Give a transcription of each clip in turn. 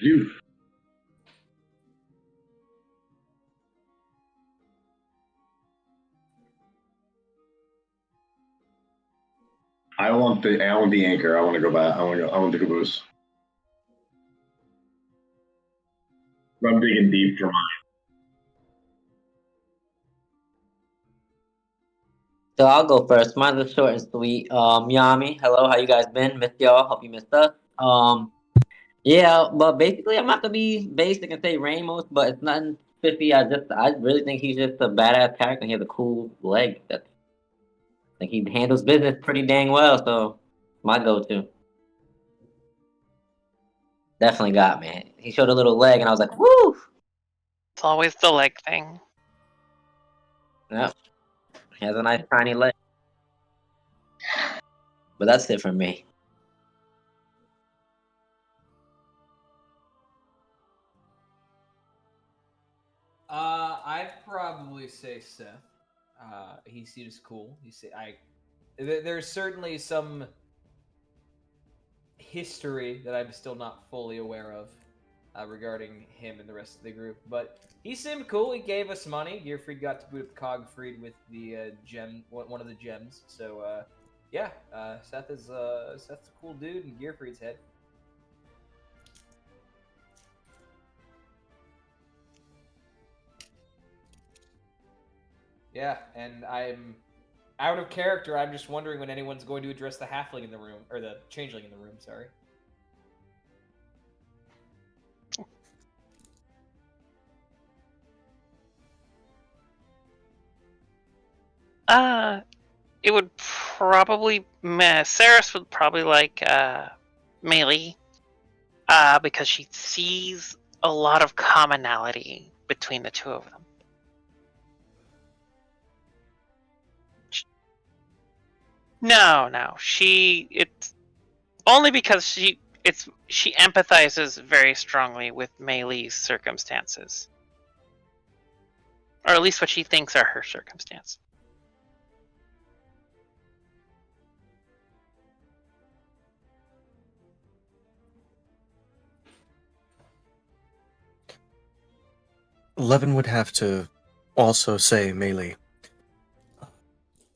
You. I want the anchor. I want to go back. I want the caboose. I'm digging deep for mine. So I'll go first. Mine's is short and sweet. Yami, hello, how you guys been? Missed y'all. Hope you missed us. Yeah, but basically I'm not gonna be basic and say Ramos, but it's nothing spiffy. I really think he's just a badass character and he has a cool leg. That I think he handles business pretty dang well, so my go-to. Definitely got me. He showed a little leg and I was like, woo! It's always the leg thing. Yep. He has a nice tiny leg. But that's it for me. I'd probably say Seth. He seems cool. There's certainly some history that I'm still not fully aware of regarding him and the rest of the group, but he seemed cool. He gave us money. Gierfreid got to boot up Cogfried with the gem, one of the gems. So yeah, Seth's a cool dude in Gierfried's head. Yeah, and I'm out of character. I'm just wondering when anyone's going to address the halfling in the room, or the changeling in the room, sorry. It would probably Saris would probably like melee, because she sees a lot of commonality between the two of them. No, it's only because she empathizes very strongly with Mei's circumstances, or at least what she thinks are her circumstances. Levin would have to also say melee.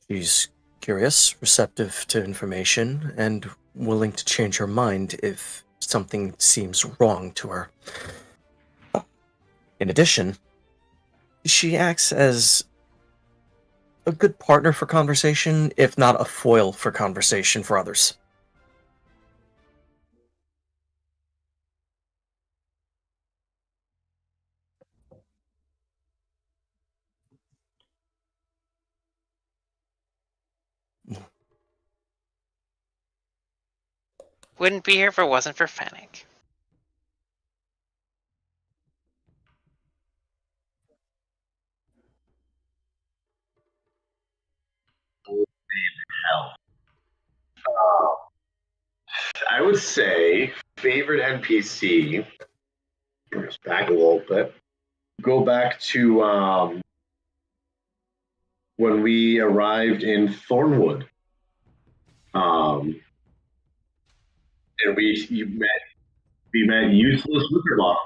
She's curious, receptive to information, and willing to change her mind if something seems wrong to her. In addition, she acts as a good partner for conversation, if not a foil for conversation for others. Wouldn't be here if it wasn't for Fennec. Hell. I would say favorite NPC. Bring us back a little bit. Go back to when we arrived in Thornwood. And we met useless Wickerlock.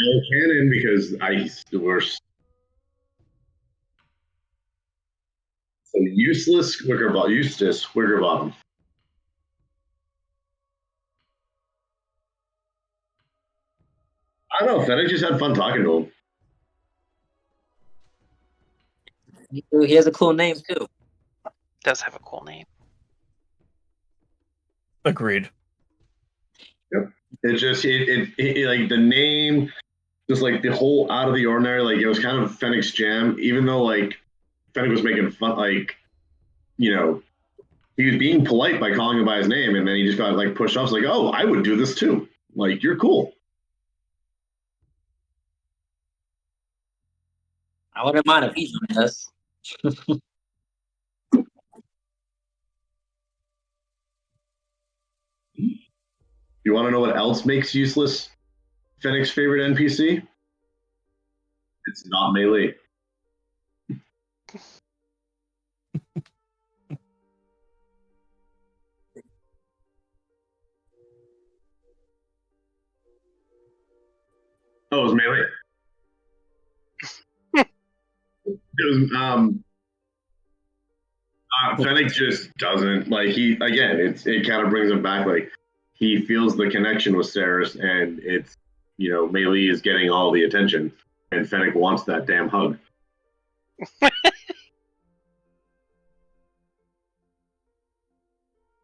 No canon because I were so useless Wickerbottom. Eustace Wickerbottom. I don't know. Fennec just had fun talking to him. He has a cool name too. Does have a cool name. Agreed. Yep. It just it like the name, just like the whole out of the ordinary. Like it was kind of Fennec's jam, even though like Fennec was making fun, like you know he was being polite by calling him by his name, and then he just got like pushed off. Like, oh, I would do this too. Like you're cool. I wouldn't mind if he joined us. You want to know what else makes useless Fennec's favorite NPC? It's not melee. Oh, it was melee. It was, Fennec just doesn't like it kind of brings him back. Like he feels the connection with Saris, and it's melee is getting all the attention, and Fennec wants that damn hug.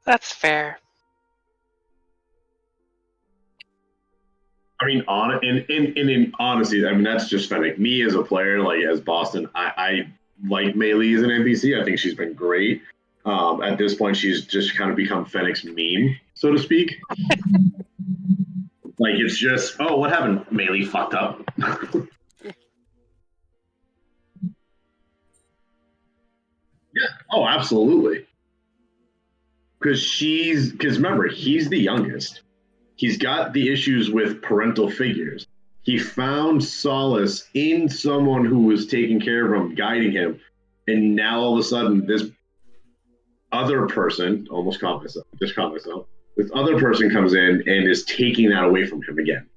That's fair. I mean, in honesty, I mean that's just Fennec. Me as a player, like as Boston, I like Melee as an NPC. I think she's been great. At this point, she's just kind of become Fennec's meme, so to speak. Like it's just, oh, what happened? Melee fucked up. Yeah. Oh, absolutely. Because remember, he's the youngest. He's got the issues with parental figures. He found solace in someone who was taking care of him, guiding him, and now all of a sudden, this other person, this other person comes in and is taking that away from him again.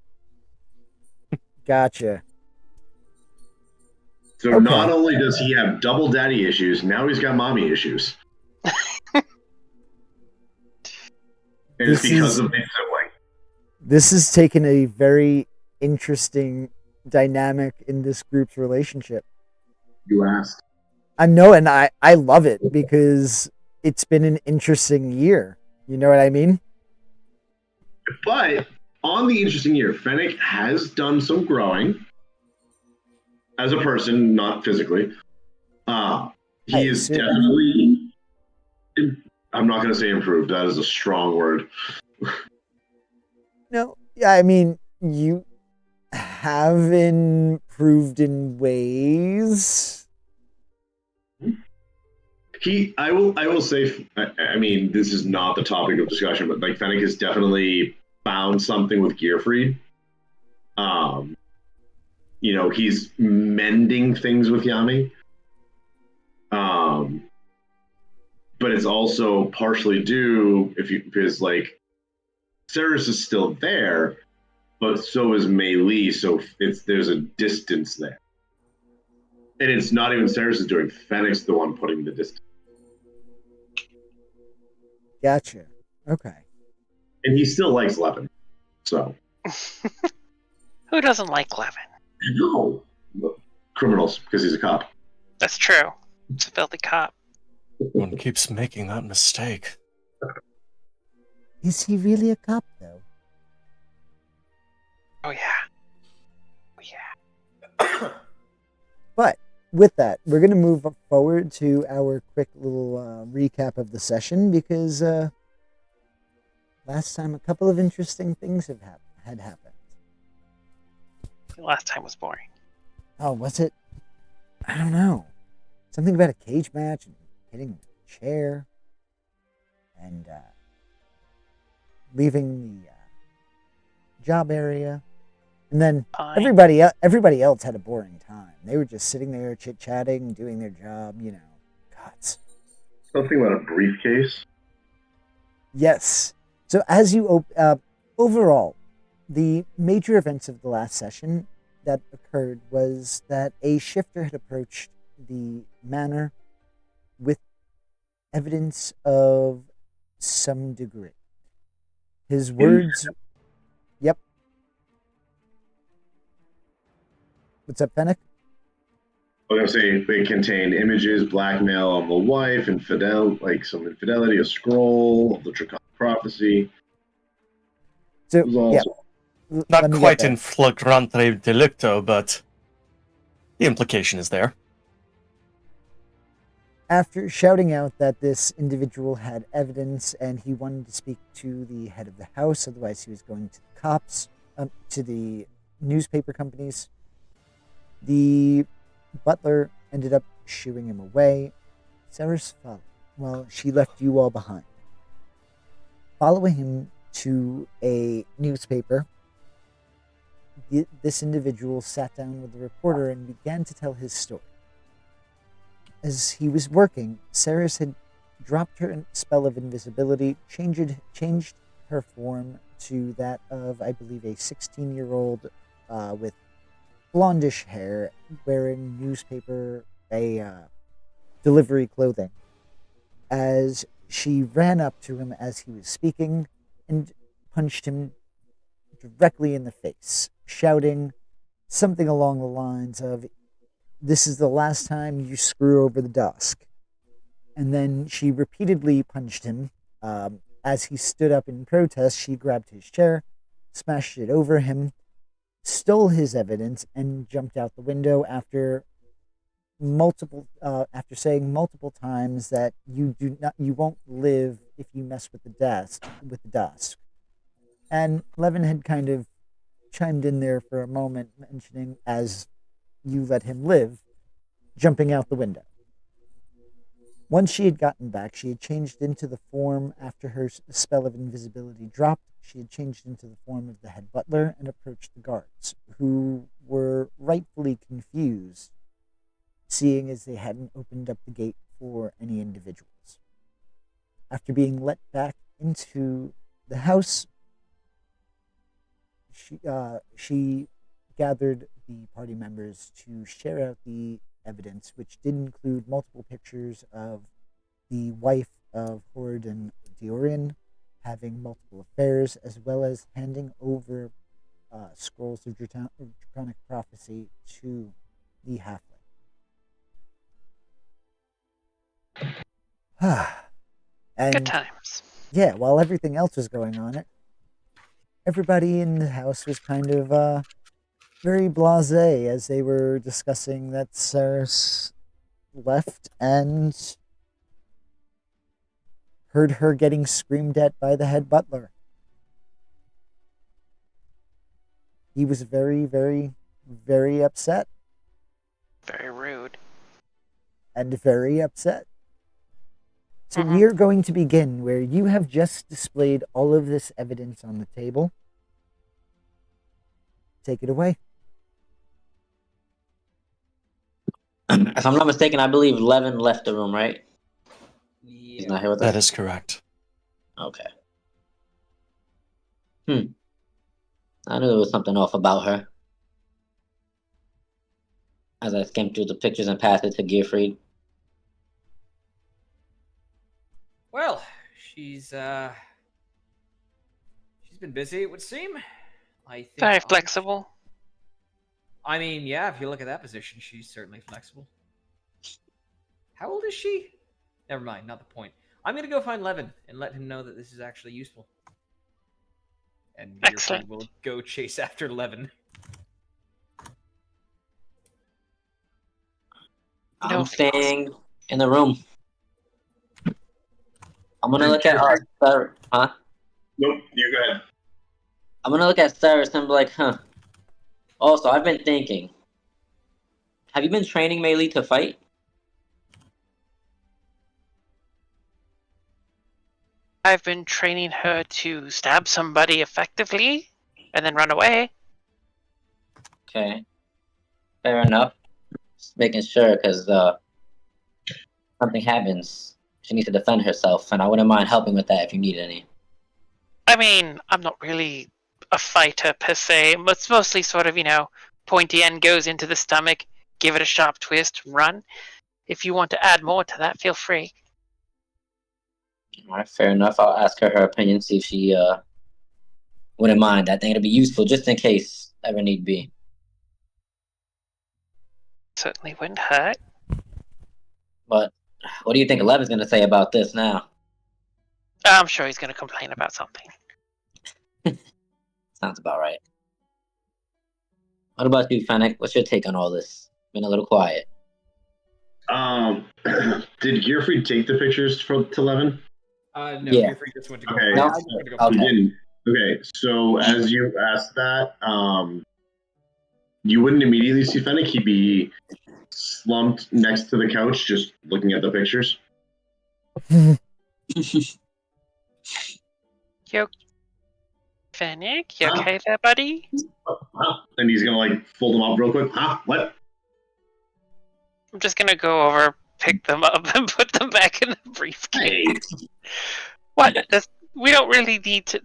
Gotcha. So not only does he have double daddy issues, now he's got mommy issues. And it's because of his sibling. This has taken a very interesting dynamic in this group's relationship. You asked. I know, and I love it because it's been an interesting year. You know what I mean? But on the interesting year, Fennec has done some growing as a person, not physically. He is definitely, I'm not going to say improved. That is a strong word. No, yeah, I mean, you have improved in ways. I will say, I mean, this is not the topic of discussion, but like Fennec has definitely found something with Gierfreid. He's mending things with Yami. But it's also partially due because like Saris is still there, but so is Melee, so there's a distance there. And it's not even Saris is doing, Fennec's the one putting the distance. Gotcha. Okay. And he still likes Levin. So Who doesn't like Levin? no. Criminals, because he's a cop. That's true. It's a filthy cop. One keeps making that mistake. Is he really a cop, though? Oh yeah. But with that, we're going to move forward to our quick little recap of the session because last time a couple of interesting things had happened. Last time was boring. Oh, was it? I don't know. Something about a cage match and hitting a chair and leaving the job area. And then everybody else had a boring time. They were just sitting there chit-chatting, doing their job, Gods. Something about a briefcase. Yes. So as you overall, the major events of the last session that occurred was that a shifter had approached the manor with evidence of some degree. His words... Yep. What's up, Fennec? I was going to say they contain images, blackmail on the wife, some infidelity, a scroll of the Draconic prophecy. So, yeah. Not quite in flagrante delicto, but the implication is there. After shouting out that this individual had evidence and he wanted to speak to the head of the house, otherwise he was going to the cops, to the newspaper companies, the butler ended up shooing him away. Saerys followed. Well, she left you all behind. Following him to a newspaper, this individual sat down with the reporter and began to tell his story. As he was working, Saerys had dropped her spell of invisibility, changed her form to that of, I believe, a 16-year-old with blondish hair, wearing delivery clothing, as she ran up to him as he was speaking and punched him directly in the face, shouting something along the lines of, "This is the last time you screw over the dusk." And then she repeatedly punched him. As he stood up in protest, she grabbed his chair, smashed it over him, stole his evidence, and jumped out the window after saying multiple times that you won't live if you mess with the dusk. And Levin had kind of chimed in there for a moment, mentioning, "As you let him live," jumping out the window. Once she had gotten back, she had changed into the form after her spell of invisibility dropped. She had changed into the form of the head butler and approached the guards, who were rightfully confused, seeing as they hadn't opened up the gate for any individuals. After being let back into the house, she gathered the party members to share out the evidence, which did include multiple pictures of the wife of Orien and Orien having multiple affairs, as well as handing over scrolls of draconic prophecy to the halfling. And Good times. yeah, while everything else was going on, everybody in the house was kind of very blasé as they were discussing that Saris left and heard her getting screamed at by the head butler. He was very, very, very upset. Very rude. And very upset. So we are going to begin where you have just displayed all of this evidence on the table. Take it away. If I'm not mistaken, I believe Levin left the room, right? He's not here with us? That is correct. Okay. I knew there was something off about her. As I skimmed through the pictures and passed it to Gierfreid. Well, she's been busy, it would seem. I think Very flexible. I mean, yeah, if you look at that position, she's certainly flexible. How old is she? Never mind, not the point. I'm going to go find Levin and let him know that this is actually useful. And your friend will go chase after Levin. I'm staying in the room. I'm going to look at Saris. Huh? Nope, you go ahead. I'm going to look at Saris and be like, Also, I've been thinking. Have you been training Melee to fight? I've been training her to stab somebody effectively and then run away. Okay. Fair enough. Just making sure, because something happens. She needs to defend herself, and I wouldn't mind helping with that if you need any. I mean, I'm not really a fighter per se. It's mostly sort of, pointy end goes into the stomach, give it a sharp twist, run. If you want to add more to that, feel free. All right, fair enough. I'll ask her opinion, see if she wouldn't mind. I think it'll be useful just in case ever need be. Certainly wouldn't hurt. But what do you think Levin's going to say about this now? I'm sure he's going to complain about something. Sounds about right. What about you, Fennec? What's your take on all this? Been a little quiet. Did Gierfreid take the pictures to Levin? No, Yeah. Gierfreid just went to go. Okay. No, He didn't. Okay, so as you asked that, you wouldn't immediately see Fennec. He'd be slumped next to the couch, just looking at the pictures. Yo, Fennec, you okay there, buddy? And he's gonna fold them up real quick. What? I'm just gonna go over, pick them up, and put them back in the briefcase. Hey. What? We don't really need to.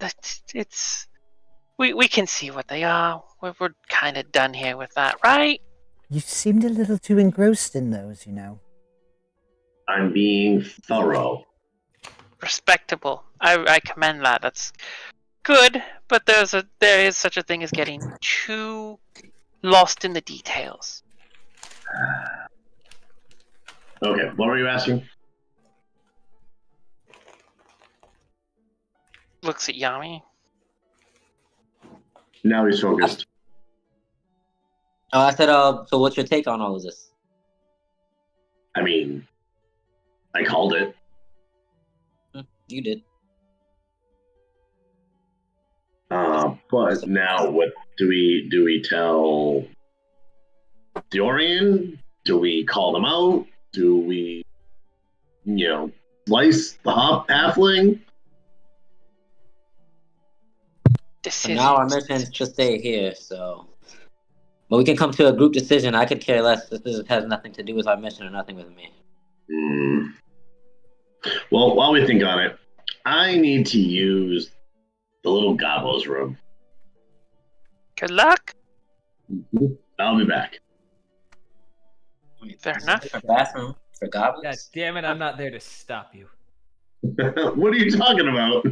We can see what they are. We're kind of done here with that, right? You seemed a little too engrossed in those, you know. I'm being thorough. Respectable. I commend that. That's good, but there is such a thing as getting too lost in the details. Okay, what were you asking? Looks at Yami. Now he's focused. Oh, I said, so what's your take on all of this? I mean, I called it. You did. But now what do we tell the Orien? Do we call them out? Do we, slice the halfling? For now, our mission is to stay here, so. But we can come to a group decision. I could care less. This has nothing to do with our mission or nothing with me. Well, while we think on it, I need to use the little gobbo's room. Good luck. I'll be back. Fair enough. A bathroom for goblins? God damn it, I'm not there to stop you. What are you talking about?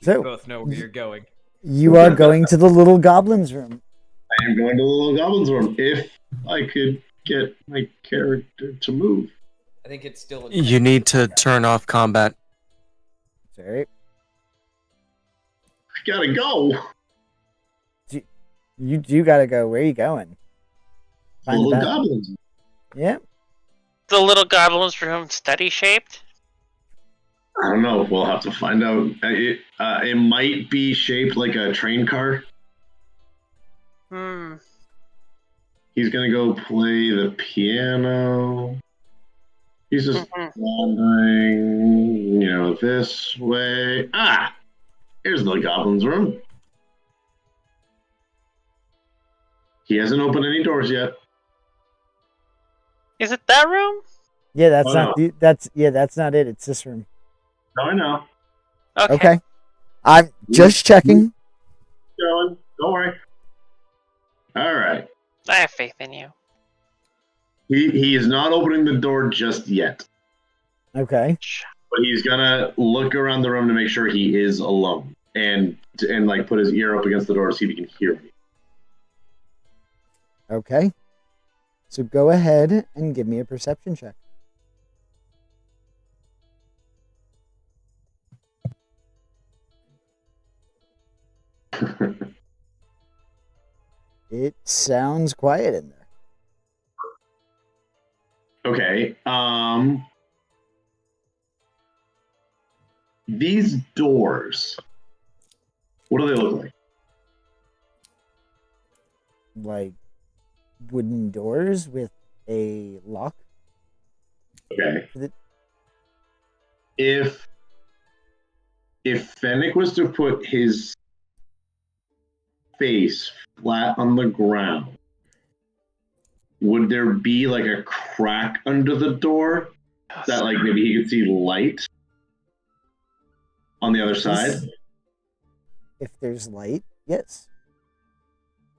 So, You both know where you're going. you are going to the little goblin's room. I am going to the little goblin's room if I could get my character to move. I think it's still. You need to turn off combat. Sorry. I gotta go. You do gotta go. Where are you going? The Find the little bathroom. goblins. Yeah. The little goblin's room study shaped. I don't know. We'll have to find out. It might be shaped like a train car. He's gonna go play the piano. He's just wandering, this way. Here's the goblin's room. He hasn't opened any doors yet. Is it that room? Yeah, that's Oh, not no. that's not it. It's this room. No, I know. Okay. I'm just checking. Going. Don't worry. All right. I have faith in you. He is not opening the door just yet, Okay. but he's gonna look around the room to make sure he is alone, and like put his ear up against the door to see if he can hear me. Okay. So go ahead and give me a perception check. It sounds quiet in there. Okay. These doors. What do they look like? Like wooden doors with a lock. Okay. Is it- If Fennec was to put his face flat on the ground, would there be like a crack under the door that like maybe he could see light on the other side? If there's light, yes.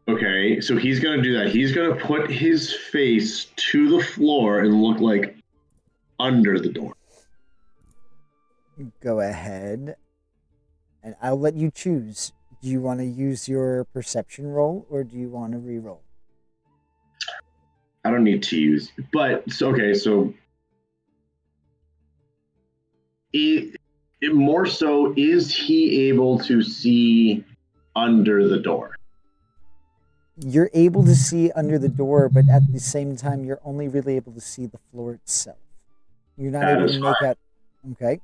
Okay, so he's gonna do that. He's gonna put his face to the floor and look like under the door. Go ahead. And I'll let you choose. Do you want to use your perception roll or do you want to re-roll? I don't need to use, but so more so, is he able to see under the door? You're able to see under the door, but at the same time, you're only really able to see the floor itself. You're not That able is to make fine. out. Okay.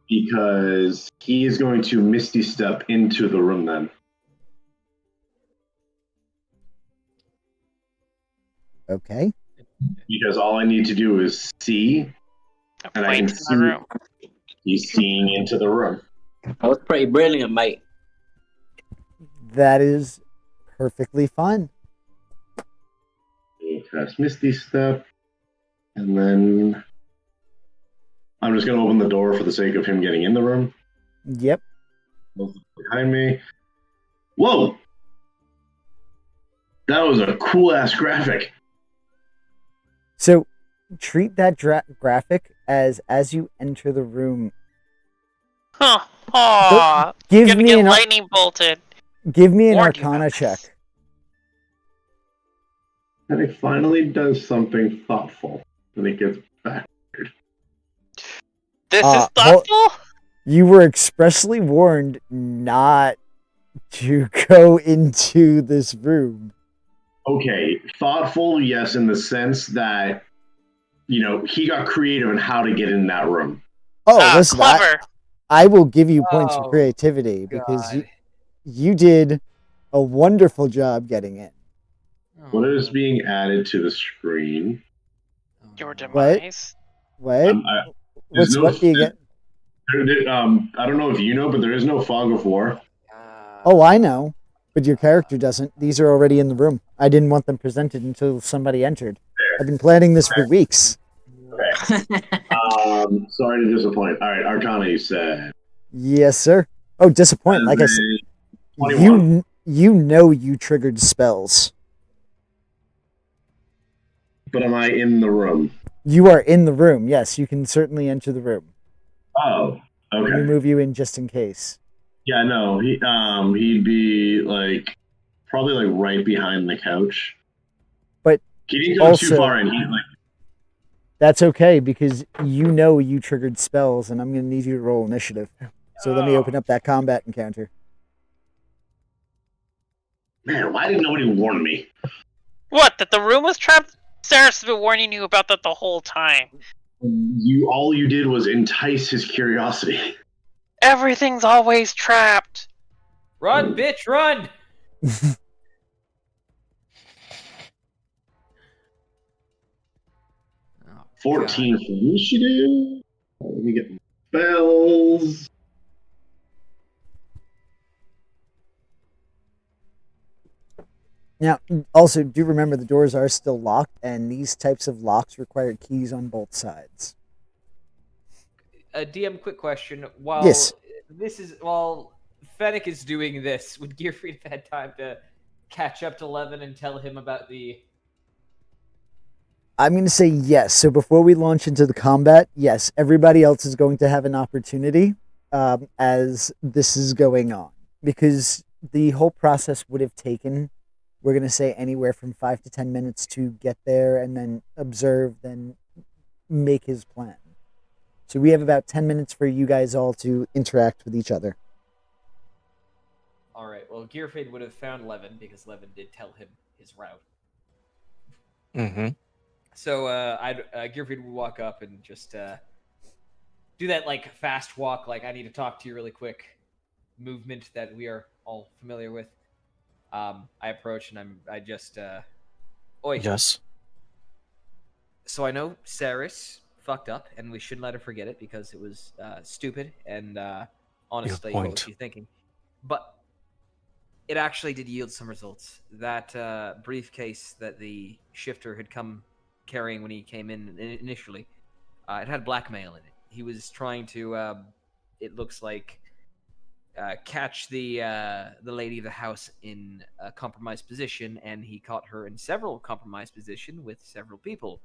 Because he is going to misty step into the room then. Okay. Because all I need to do is see, and I can Point in the room. see he's seeing into the room. That was pretty brilliant, mate. That is perfectly fine. Cast Misty Step, and then I'm just going to open the door for the sake of him getting in the room. Yep. behind me. Whoa! That was a cool ass graphic. So treat that graphic as you enter the room. Huh. Aw. Give Gonna me get an lightning bolted. give me an Warned you Arcana about check. this. And it finally does something thoughtful. And it gets back. This is Well, thoughtful? you were expressly warned not to go into this room. Okay, thoughtful, yes, in the sense that, he got creative in how to get in that room. Oh, listen, Clever. I will give you points for Oh, creativity because God. you did a wonderful job getting in. What is being added to the screen? Your no. demise. What? There's What do you get? I don't know if you know, but there is no fog of war. Oh, I know, but your character doesn't. These are already in the room. I didn't want them presented until somebody entered. I've been planning this for weeks. Okay. Sorry to disappoint. All right, Arcana, you said. Yes, sir. Oh, disappoint. Like I said, 21. you triggered spells. But am I in the room? You are in the room. Yes, you can certainly enter the room. Oh, Let me okay. move you in just in case. Yeah, no, he'd be probably right behind the couch. But he didn't go too far in. That's okay because you triggered spells, and I'm going to need you to roll initiative. So let me open up that combat encounter. Man, why didn't nobody warn me? What? That the room was trapped? Saris has been warning you about that the whole time. All you did was entice his curiosity. Everything's always trapped. Run, bitch, run! 14 for initiative. Let me get spells. Now, also, do remember the doors are still locked, and these types of locks require keys on both sides. DM, quick question. While Yes. while Fennec is doing this, would Gierfreid have had time to catch up to Levin and tell him about the... I'm going to say yes. So before we launch into the combat, yes, everybody else is going to have an opportunity as this is going on. Because the whole process would have taken, we're going to say, anywhere from 5 to 10 minutes to get there and then observe, then make his plan. So we have about 10 minutes for you guys all to interact with each other. All right, well, Gierfreid would have found Levin because Levin did tell him his route. Mm-hmm. So Gierfried would walk up and just do that fast walk, I need to talk to you really quick movement that we are all familiar with. I approach and I just oi. Yes. So I know Saris fucked up, and we shouldn't let her forget it because it was stupid and honestly, what was she thinking? But it actually did yield some results. That briefcase that the shifter had come carrying when he came in initially, it had blackmail in it. He was trying to, it looks like, catch the lady of the house in a compromised position, and he caught her in several compromised positions with several people,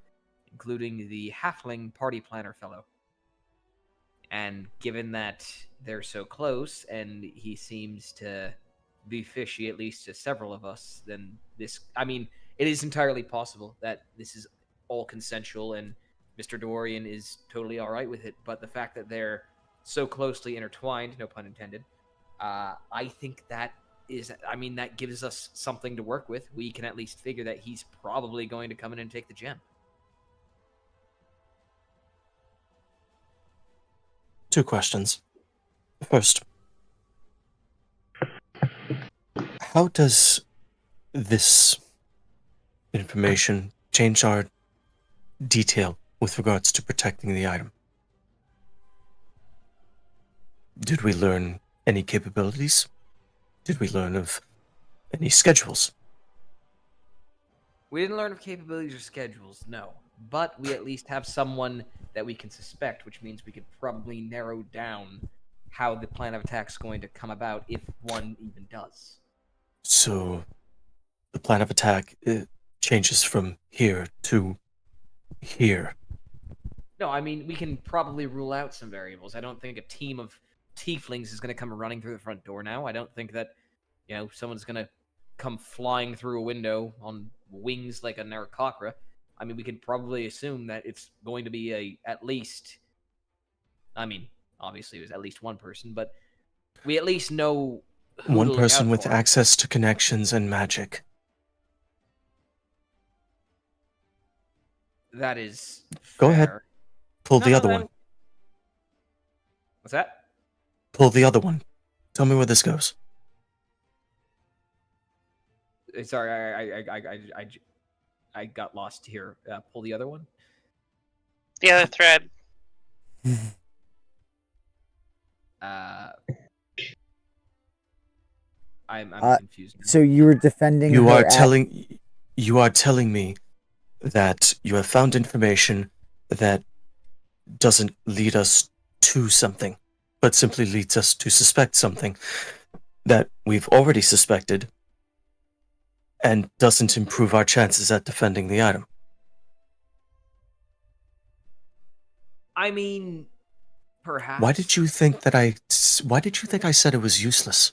including the halfling party planner fellow. And given that they're so close, and he seems to be fishy, at least to several of us, then this, it is entirely possible that this is all consensual and Mr. Orien is totally all right with it. But the fact that they're so closely intertwined, no pun intended, I think that is, that gives us something to work with. We can at least figure that he's probably going to come in and take the gem. 2 questions. First, how does this information change our detail with regards to protecting the item? Did we learn any capabilities? Did we learn of any schedules? We didn't learn of capabilities or schedules, no. But we at least have someone that we can suspect, which means we could probably narrow down how the plan of attack is going to come about, if one even does. So, the plan of attack changes from here to here. No, I mean, we can probably rule out some variables. I don't think a team of tieflings is going to come running through the front door now. I don't think that, someone's going to come flying through a window on wings like a Narcocra. I mean, we can probably assume that it's going to be at least... I mean, obviously it was at least one person, but we at least know who One to look person out with for. access to connections and magic. That is Go fair. ahead. Pull the No, other then- one. What's that? Pull the other one. Tell me where this goes. Sorry, I got lost here. Pull the other one. The other thread. I'm confused now. So you were defending You her are at- telling me that you have found information that doesn't lead us to something, but simply leads us to suspect something that we've already suspected and doesn't improve our chances at defending the item. I mean, perhaps. Why did you think I said it was useless?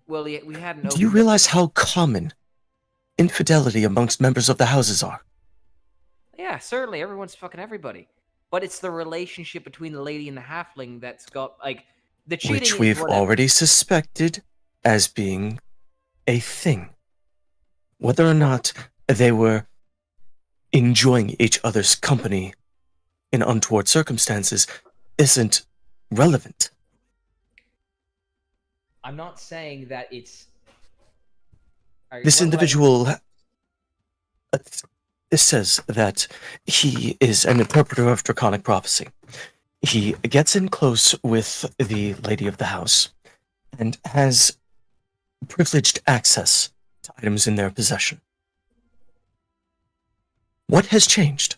Well, we hadn't. Do you opened realize up... how common infidelity amongst members of the houses are? Yeah, certainly. Everyone's fucking everybody. But it's the relationship between the lady and the halfling that's got, like, the cheating. Which is we've whatever. already suspected as being a thing. Whether or not they were enjoying each other's company in untoward circumstances isn't relevant. I'm not saying that it's. This individual says that he is an interpreter of draconic prophecy. He gets in close with the lady of the house and has privileged access to items in their possession. What has changed?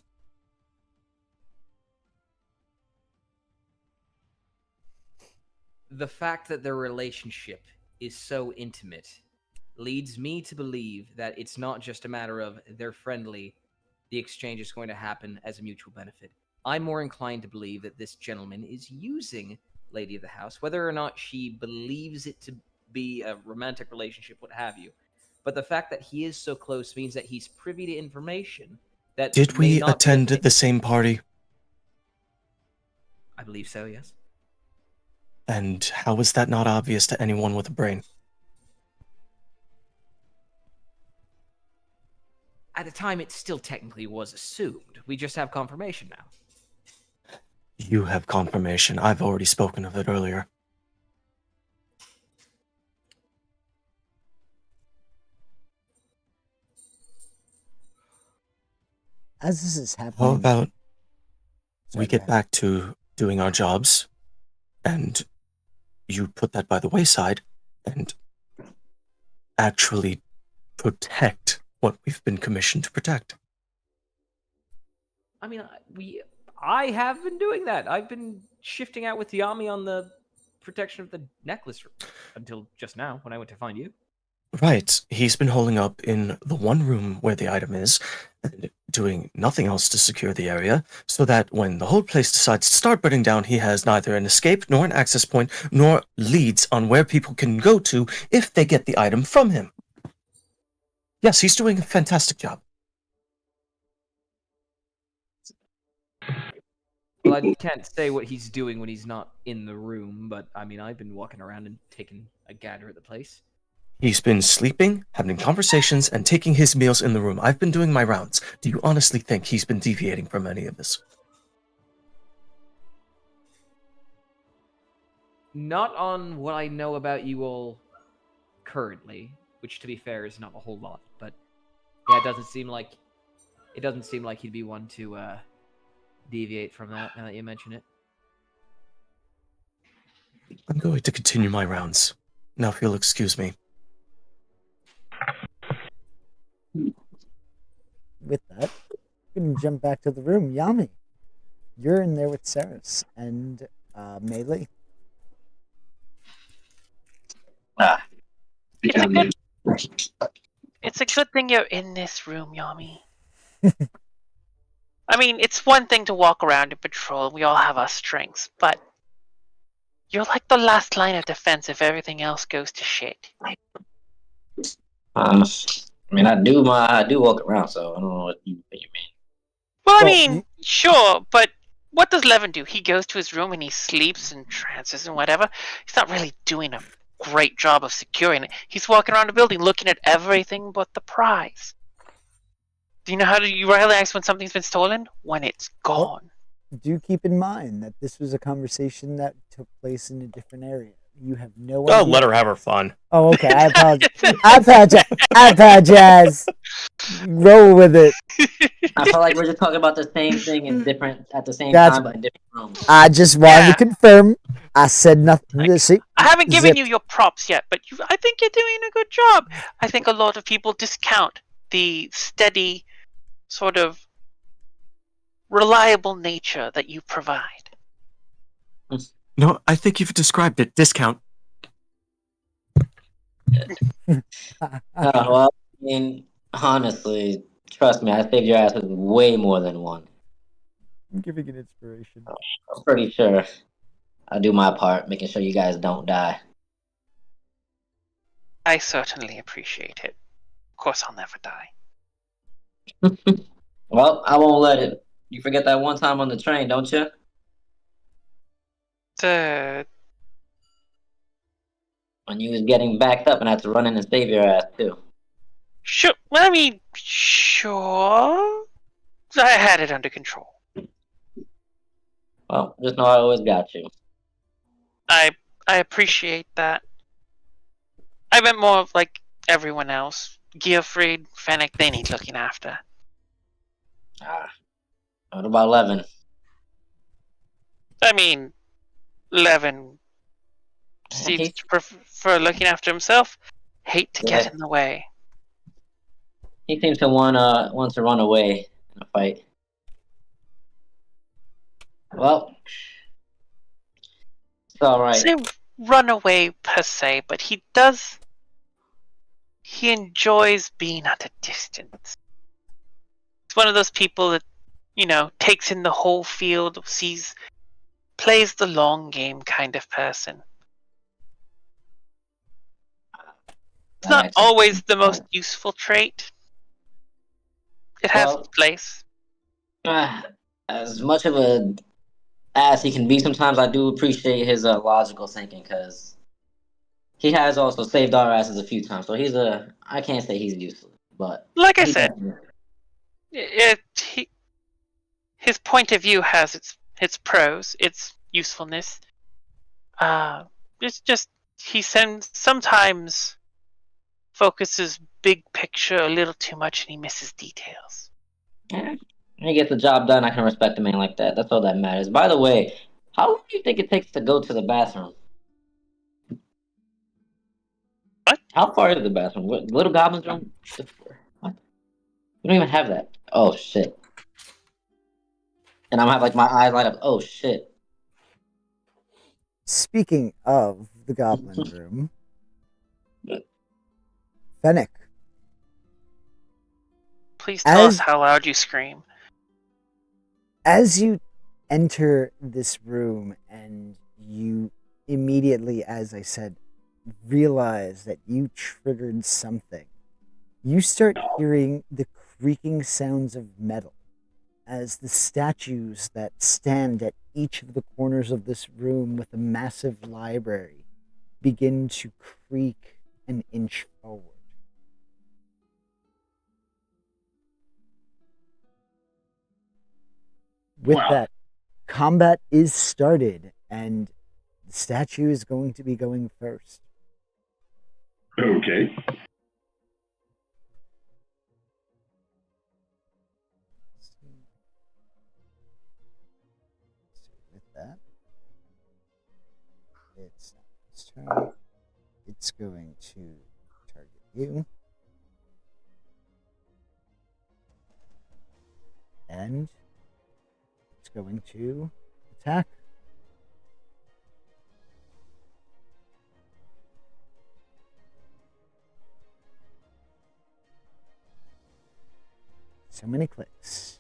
The fact that their relationship is so intimate leads me to believe that it's not just a matter of they're friendly, the exchange is going to happen as a mutual benefit. I'm more inclined to believe that this gentleman is using Lady of the House, whether or not she believes it to be a romantic relationship, what have you. But the fact that he is so close means that he's privy to information that Did may we not be attend the thing. the same party? I believe so, yes. And how was that not obvious to anyone with a brain? At the time, it still technically was assumed. We just have confirmation now. You have confirmation. I've already spoken of it earlier. As this is happening, How about Sorry, we go get ahead. back to doing our jobs, and you put that by the wayside, and actually protect what we've been commissioned to protect. I mean, I have been doing that. I've been shifting out with Yami on the protection of the necklace until just now when I went to find you. Right. He's been holding up in the one room where the item is, and doing nothing else to secure the area, so that when the whole place decides to start burning down, he has neither an escape nor an access point, nor leads on where people can go to if they get the item from him. Yes, he's doing a fantastic job. Well, I can't say what he's doing when he's not in the room, but I mean, I've been walking around and taking a gander at the place. He's been sleeping, having conversations, and taking his meals in the room. I've been doing my rounds. Do you honestly think he's been deviating from any of this? Not on what I know about you all currently, which to be fair is not a whole lot, but yeah, it doesn't seem like he'd be one to deviate from that now that you mention it. I'm going to continue my rounds. Now, if you'll excuse me. With that, we're going to jump back to the room. Yami, you're in there with Saris, and Melee. It's a good thing you're in this room, Yami. I mean, it's one thing to walk around and patrol. We all have our strengths, but you're like the last line of defense if everything else goes to shit. I mean, I do walk around, so I don't know what you mean. Well, I Well, mean, sure, but what does Levin do? He goes to his room and he sleeps and trances and whatever. He's not really doing a great job of securing it. He's walking around the building looking at everything but the prize. Do you know how you realize when something's been stolen? When it's gone. Do keep in mind that this was a conversation that took place in a different area. You have no Oh, idea. let her have her fun. Oh, okay. I apologize. I apologize. Roll with it. I feel like we're just talking about the same thing at the same That's- time, but in different rooms. I just wanted Yeah. to confirm. I said nothing. See, I haven't given zip. you your props yet, but I think you're doing a good job. I think a lot of people discount the steady, sort of reliable nature that you provide. No, I think you've described it. Discount. Well, I mean, honestly, trust me, I saved your asses way more than one. I'm giving it inspiration. I'm pretty sure I do my part, making sure you guys don't die. I certainly appreciate it. Of course, I'll never die. Well, I won't let it. You forget that one time on the train, don't you? When you was getting backed up and had to run in and save your ass too. Sure. Well, I mean, sure. I had it under control. Well, just know I always got you. I appreciate that. I meant more of like everyone else. Gierfreid, Fennec, they need looking after. What about Levin? I mean, Levin seems to prefer looking after himself. Hate to get in the way. He seems to want to run away in a fight. Well, it's all right. Say run away per se, but he does. He enjoys being at a distance. It's one of those people that, takes in the whole field, plays the long game kind of person. It's not always the most useful trait. It has its place. As much of a ass he can be sometimes, I do appreciate his logical thinking, because he has also saved our asses a few times. So I can't say he's useless, but like I said, his point of view has its pros, its usefulness. It's just he sometimes focuses big picture a little too much and he misses details. He gets the job done. I can respect a man like that. That's all that matters. By the way, how long do you think it takes to go to the bathroom? What? How far is the bathroom? Little Goblin's room? What? We don't even have that. Oh, shit. And I'm have my eyes light up. Oh, shit. Speaking of the goblin room, Fennec. Please tell us how loud you scream. As you enter this room and you immediately, as I said, realize that you triggered something, you start hearing the creaking sounds of metal as the statues that stand at each of the corners of this room with a massive library begin to creak and inch forward. With that, combat is started, and the statue is going to be going first. Okay. With that, it's this turn. It's going to target you. And it's going to attack. So many clicks.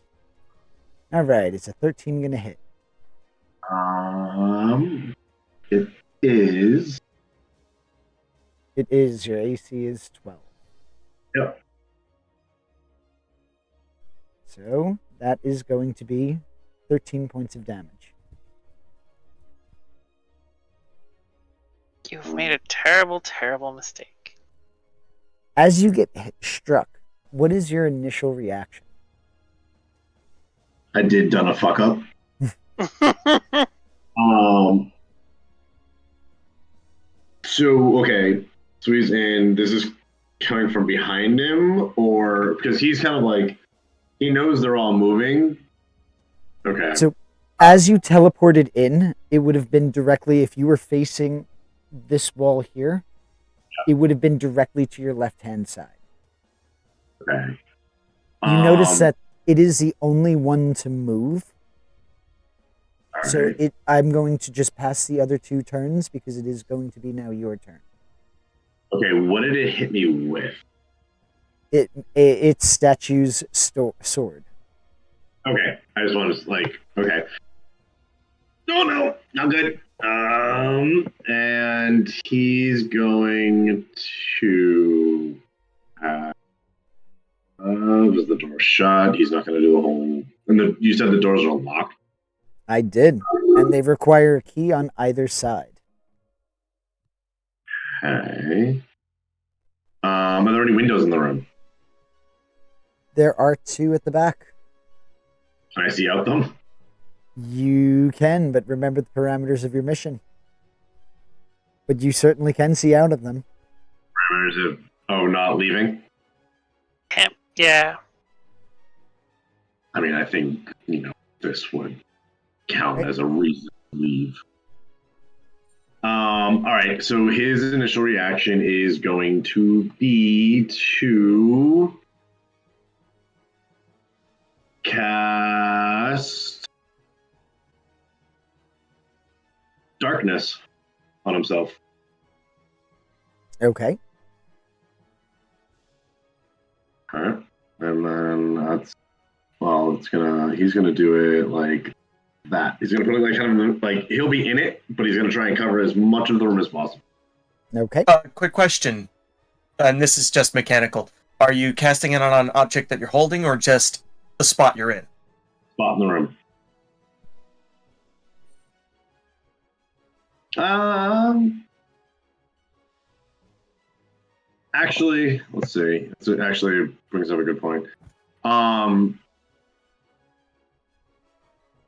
All right, is a 13 going to hit? It is. It is. Your AC is 12. Yep. So that is going to be 13 points of damage. You've made a terrible, terrible mistake. As you get struck, what is your initial reaction? I did done a fuck up. So okay, so he's in. This is coming from behind him, or because he's kind of like he knows they're all moving. Okay. So, as you teleported in, it would have been directly if you were facing this wall here. It would have been directly to your left-hand side. Okay. You notice that it is the only one to move. So right. I'm going to just pass the other 2 turns because it is going to be now your turn. Okay, what did it hit me with? It's statue's sword. Okay, I just wanted to okay. Oh no, not good. And he's going to. Was the door shut? He's not going to do a whole. And you said the doors are locked. I did, and they require a key on either side. Okay. Are there any windows in the room? There are 2 at the back. Can I see out them? You can, but remember the parameters of your mission. But you certainly can see out of them. Parameters of not leaving. Yeah. I mean, I think this would count as a reason to leave. All right. So his initial reaction is going to be to cast darkness on himself. Okay. All right. And then he's gonna do it like that. He's gonna put it like kind of like he'll be in it, but he's gonna try and cover as much of the room as possible. Okay. Quick question, and this is just mechanical. Are you casting it on an object that you're holding, or just the spot you're in? Spot in the room. Actually, let's see. It actually brings up a good point.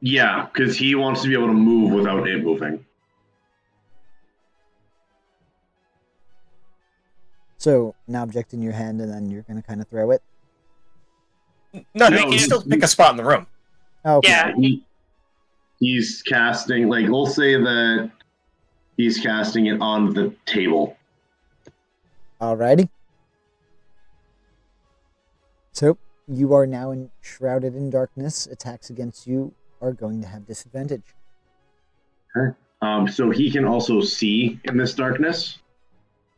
Yeah, because he wants to be able to move without it moving. So, an object in your hand, and then you're going to kind of throw it? No, you can still pick a spot in the room. Okay. Yeah. He's casting, we'll say that he's casting it on the table. Alrighty. So, you are now shrouded in darkness. Attacks against you are going to have disadvantage. Okay. So he can also see in this darkness.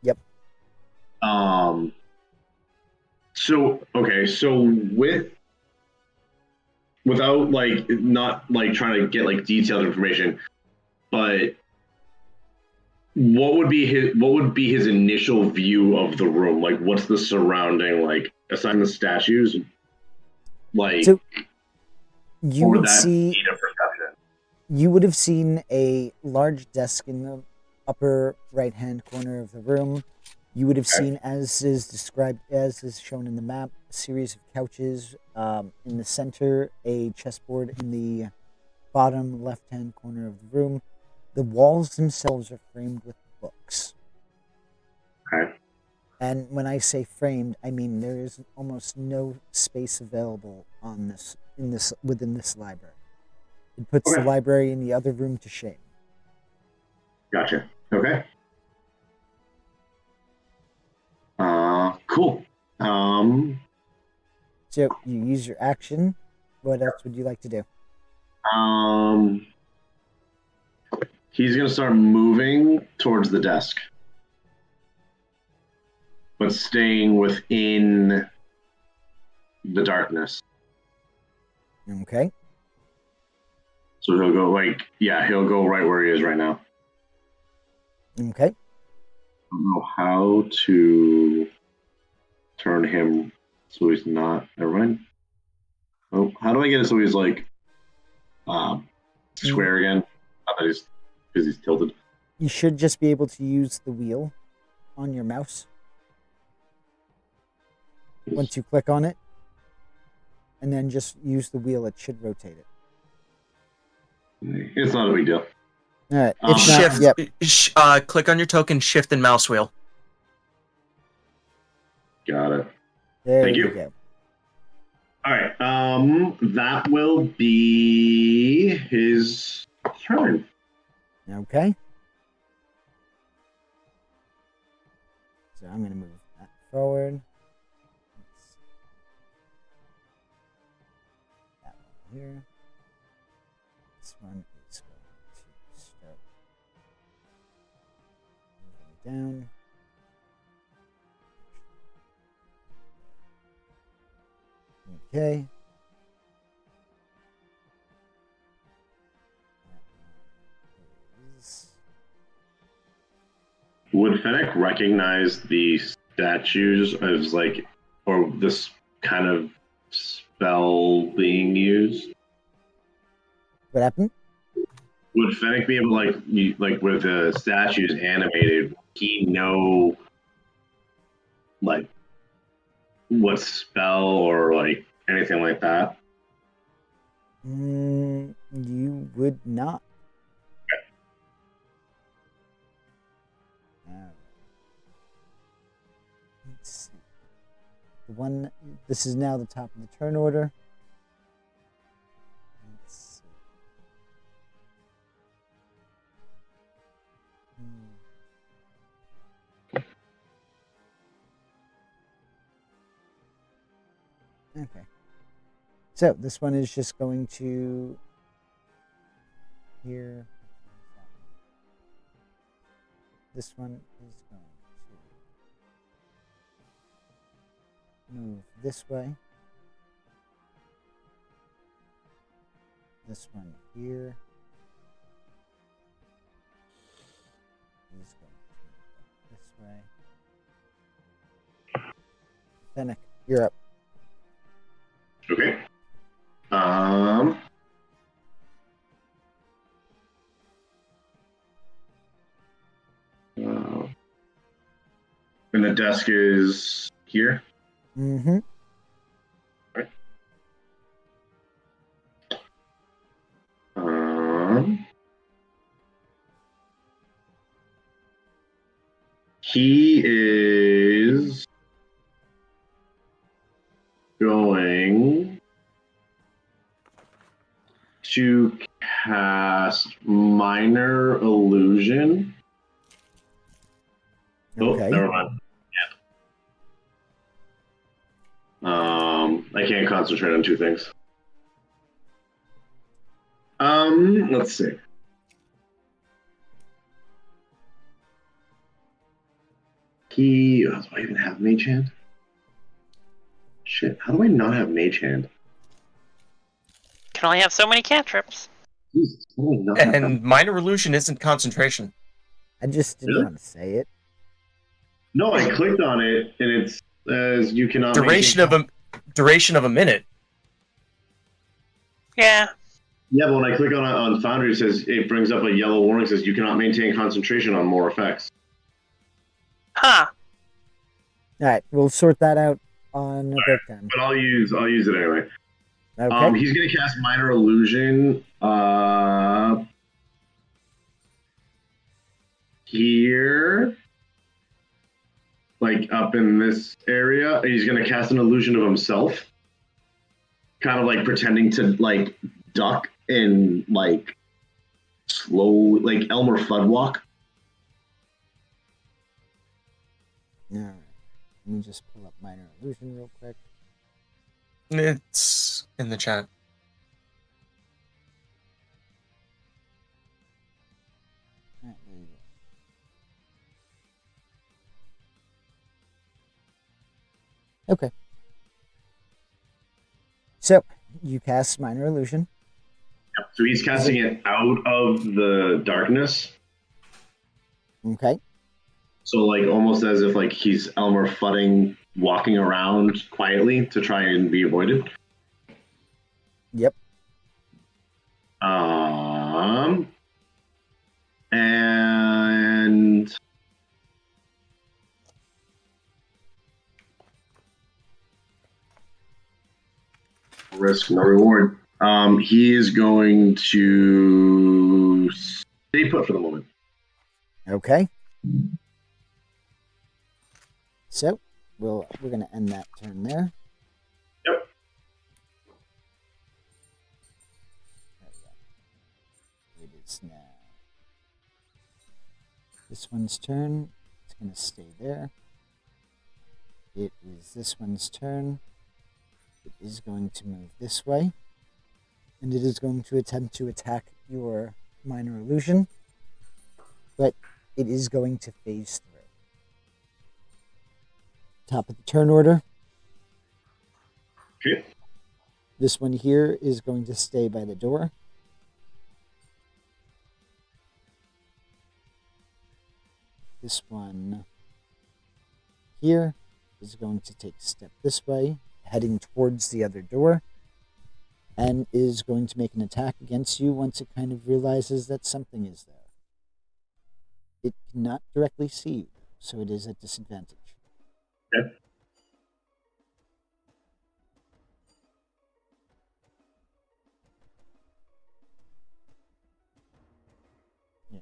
Yep. So without not trying to get detailed information, but what would be his initial view of the room? What's the surrounding aside from the statues? So you would see see. You would have seen a large desk in the upper right-hand corner of the room. You would have seen, as is shown in the map, a series of couches. In the center, a chessboard in the bottom left-hand corner of the room. The walls themselves are framed with books. Okay. And when I say framed, I mean there is almost no space available within this library. It puts the library in the other room to shame. Gotcha. Okay. Cool. So you use your action. What else would you like to do? He's gonna start moving towards the desk, but staying within the darkness. Okay. So he'll go he'll go right where he is right now. Okay. I don't know how to turn him so he's not. Never mind. Oh, how do I get it so he's like square again? Not that he's because he's tilted. You should just be able to use the wheel on your mouse once you click on it, and then just use the wheel. It should rotate it. It's not a big deal. All right. If not, Shift. yep. Click on your token, shift, and mouse wheel. Got it. There Thank you. go. All right. That will be his turn. Okay. So I'm going to move that forward. Let's see. That one here. This one is going to start moving down. Okay. Would Fennec recognize the statues as like, or this kind of spell being used? What happened? Would Fennec be able to like with the statues animated? Would he know like what spell or like anything like that? You would not. Let's see. This is now the top of the turn order. Let's see. Okay. So this one is just going to here. This one is going to move this way. This one here is going to move this way. Fennec, you're up. Okay. And the desk is here. Mm-hmm. Right. He is going to cast Minor Illusion. Okay. Oh, never mind. I can't concentrate on two things. Let's see. Do I even have Mage Hand? Shit, how do I not have Mage Hand? Can only have so many cantrips. Jesus, how do I not have And minor illusion isn't concentration. I just didn't Really? want to say it. No, I clicked on it and it says you cannot Duration of a minute. Yeah. Yeah, but when I click on Foundry, it brings up a yellow warning that says you cannot maintain concentration on more effects. Huh. All right, we'll sort that out on a break time. But I'll use it anyway. Okay. He's gonna cast Minor Illusion here, like up in this area. He's gonna cast an illusion of himself, kind of like pretending to like duck and like slow, like Elmer Fudd walk. All right. Let me just pull up Minor Illusion real quick. It's in the chat. All right, there you go. Okay. So you cast Minor Illusion. So he's casting it out of the darkness. Okay. So like almost as if like he's Elmer Fudding walking around quietly to try and be avoided. Yep. And risk no reward. He is going to stay put for the moment. Okay. So we're going to end that turn there. Yep. There we go. It is now this one's turn. It's going to stay there. It is this one's turn. It is going to move this way. And it is going to attempt to attack your Minor Illusion. But it is going to phase through. Top of the turn order. Okay. This one here is going to stay by the door. This one here is going to take a step this way, heading towards the other door, and is going to make an attack against you once it kind of realizes that something is there. It cannot directly see you, so it is at disadvantage. Okay. Yeah.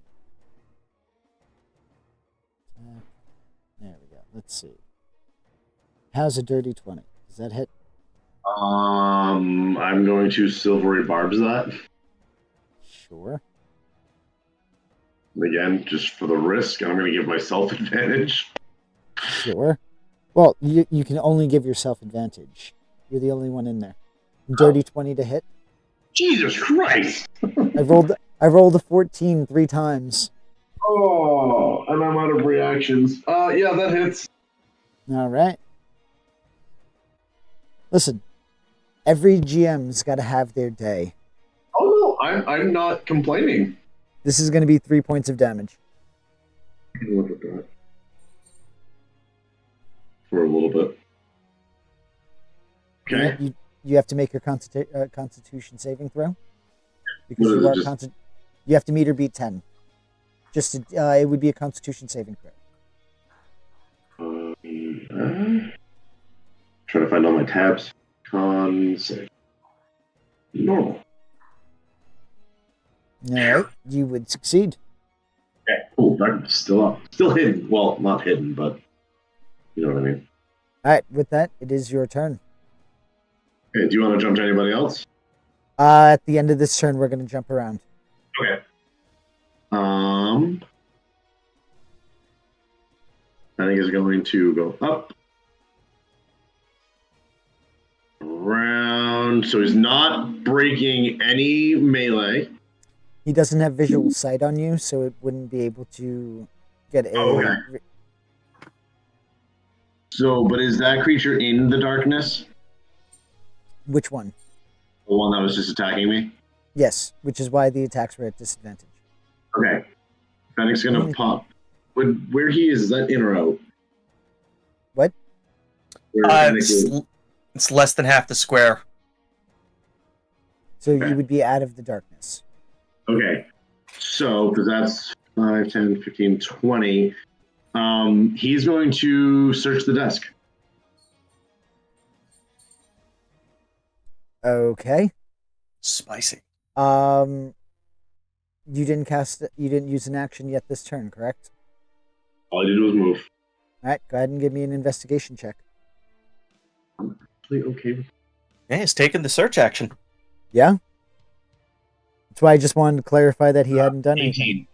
There we go. Let's see. How's a dirty 20? Does that hit? I'm going to silvery barbs that. Sure. Again, just for the risk, I'm going to give myself advantage. Sure. Well, you can only give yourself advantage. You're the only one in there. Dirty 20 to hit. Jesus Christ! I rolled a 14 3 times. Oh, and I'm out of reactions. Yeah, that hits. All right. Listen, every GM's got to have their day. Oh no, I'm not complaining. This is going to be 3 points of damage. I can look at that for a little bit. Okay. You have to make your Constitution saving throw because What is you it, are just- you have to meet or beat 10. Just to, it would be a Constitution saving throw. Trying to find all my tabs. Con save. Normal. All right, you would succeed. Okay, cool. Darkness still up. Still hidden. Well, not hidden, but you know what I mean. All right, with that, it is your turn. Okay, do you want to jump to anybody else? At the end of this turn, we're going to jump around. Okay. I think is going to go up. Around. So he's not breaking any melee. He doesn't have visual sight on you, so it wouldn't be able to get a... Okay. So, but is that creature in the darkness? Which one? The one that was just attacking me? Yes, which is why the attacks were at disadvantage. Okay. Fennec's gonna pop. Where he is that in or out? What? Where Fennec is? It's less than half the square. So Okay. you would be out of the darkness. Okay. So, because that's 5, 10, 15, 20. He's going to search the desk. Okay. Spicy. You didn't use an action yet this turn, correct? All I did was move. All right, go ahead and give me an investigation check. I'm actually okay with Yeah, he's taking the search action. Yeah? That's why I just wanted to clarify that he hadn't done 18. anything.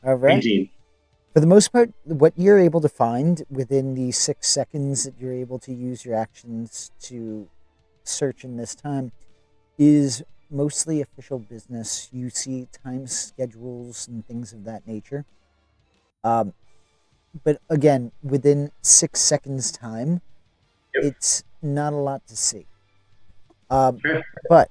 All right. 18. For the most part, what you're able to find within the 6 seconds that you're able to use your actions to search in this time is mostly official business. You see time schedules and things of that nature. But again, within 6 seconds time, Yep. it's not a lot to see. Okay. But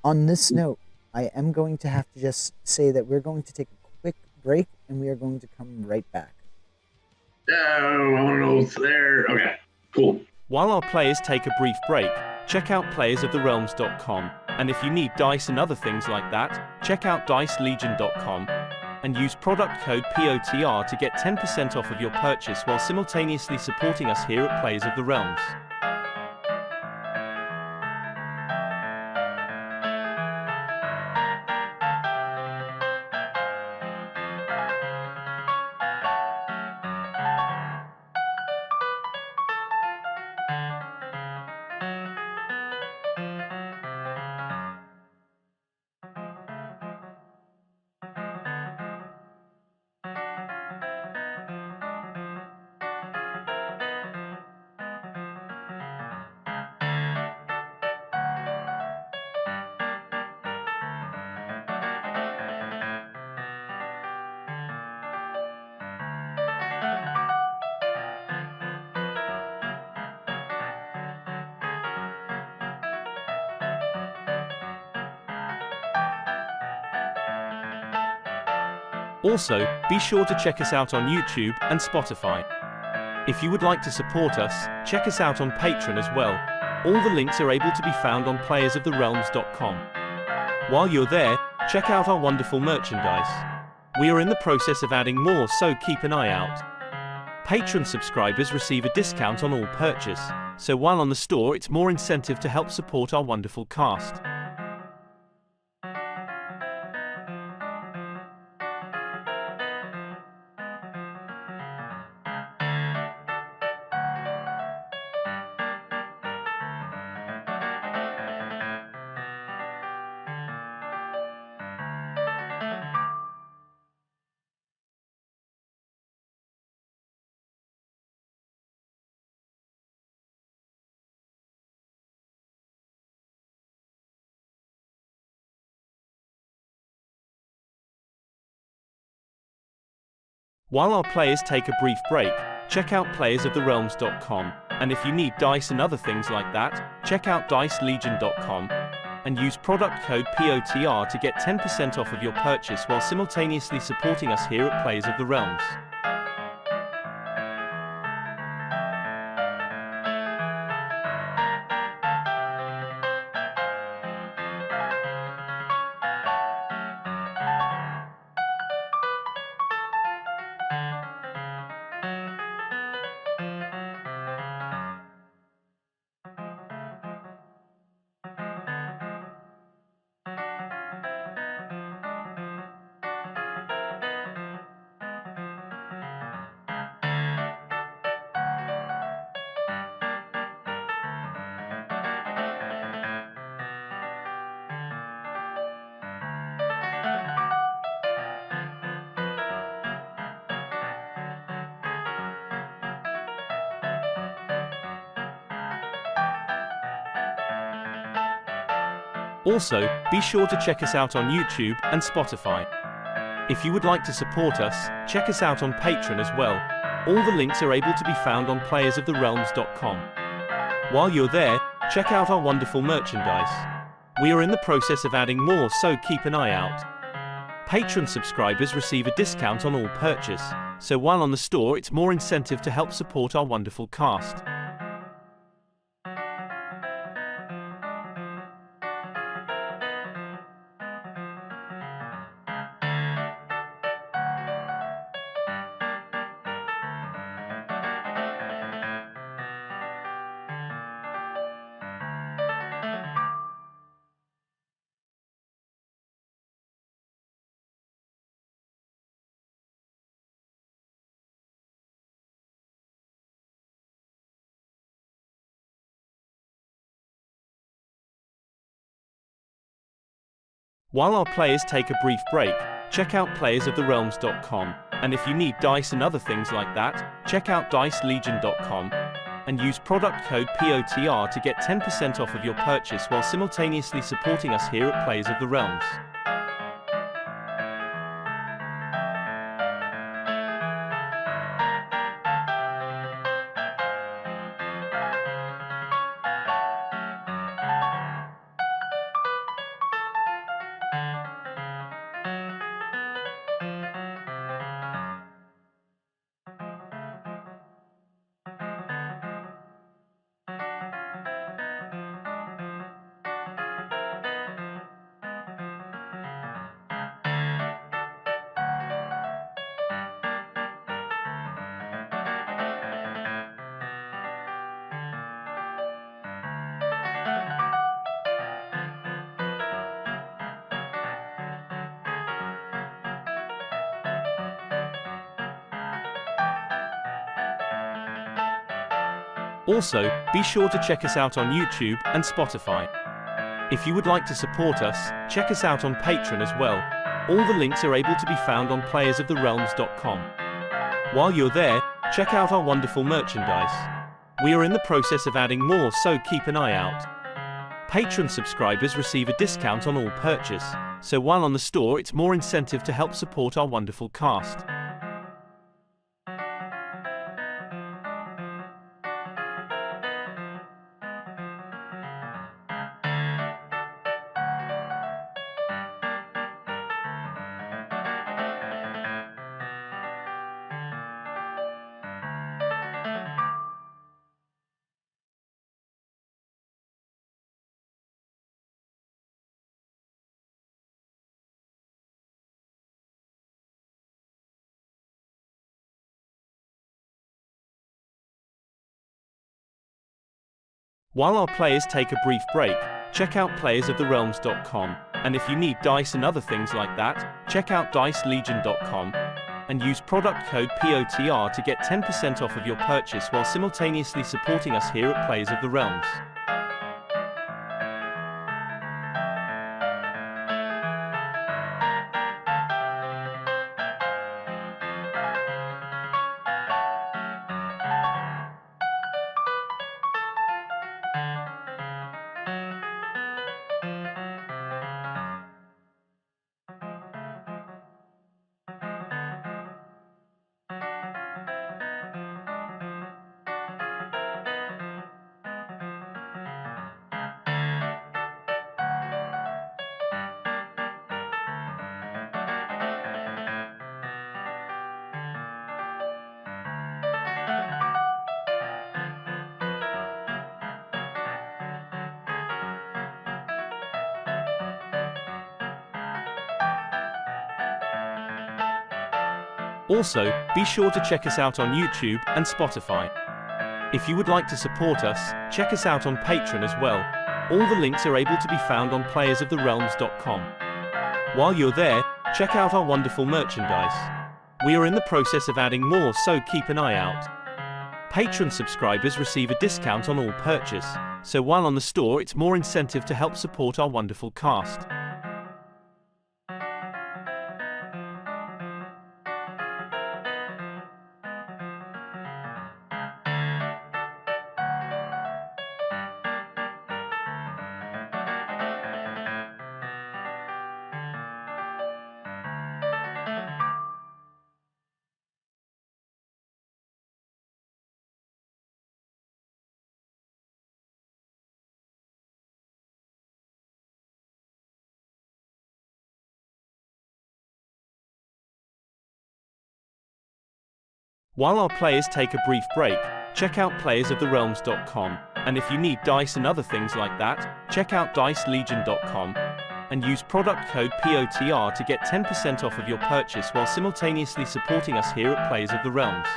on this note, I am going to have to just say that we're going to take a quick break, and we are going to come right back. Oh, I want to know what's there. Okay, cool. While our players take a brief break, check out playersoftherealms.com, and if you need dice and other things like that, check out dicelegion.com and use product code POTR to get 10% off of your purchase while simultaneously supporting us here at Players of the Realms. Also, be sure to check us out on YouTube and Spotify. If you would like to support us, check us out on Patreon as well. All the links are able to be found on playersoftherealms.com. While you're there, check out our wonderful merchandise. We are in the process of adding more, so keep an eye out. Patreon subscribers receive a discount on all purchase, so while on the store it's more incentive to help support our wonderful cast. While our players take a brief break, check out playersoftherealms.com, and if you need dice and other things like that, check out dicelegion.com and use product code POTR to get 10% off of your purchase while simultaneously supporting us here at Players of the Realms. Also, be sure to check us out on YouTube and Spotify. If you would like to support us, check us out on Patreon as well. All the links are able to be found on playersoftherealms.com. While you're there, check out our wonderful merchandise. We are in the process of adding more, so keep an eye out. Patreon subscribers receive a discount on all purchase, so while on the store it's more incentive to help support our wonderful cast. While our players take a brief break, check out playersoftherealms.com, and if you need dice and other things like that, check out dicelegion.com and use product code POTR to get 10% off of your purchase while simultaneously supporting us here at Players of the Realms. Also, be sure to check us out on YouTube and Spotify. If you would like to support us, check us out on Patreon as well. All the links are able to be found on playersoftherealms.com. While you're there, check out our wonderful merchandise. We are in the process of adding more, so keep an eye out. Patreon subscribers receive a discount on all purchase, so while on the store it's more incentive to help support our wonderful cast. While our players take a brief break, check out playersoftherealms.com, and if you need dice and other things like that, check out dicelegion.com and use product code POTR to get 10% off of your purchase while simultaneously supporting us here at Players of the Realms. Also, be sure to check us out on YouTube and Spotify. If you would like to support us, check us out on Patreon as well. All the links are able to be found on playersoftherealms.com. While you're there, check out our wonderful merchandise. We are in the process of adding more, so keep an eye out. Patreon subscribers receive a discount on all purchase, so while on the store it's more incentive to help support our wonderful cast. While our players take a brief break, check out playersoftherealms.com, and if you need dice and other things like that, check out dicelegion.com and use product code POTR to get 10% off of your purchase while simultaneously supporting us here at Players of the Realms.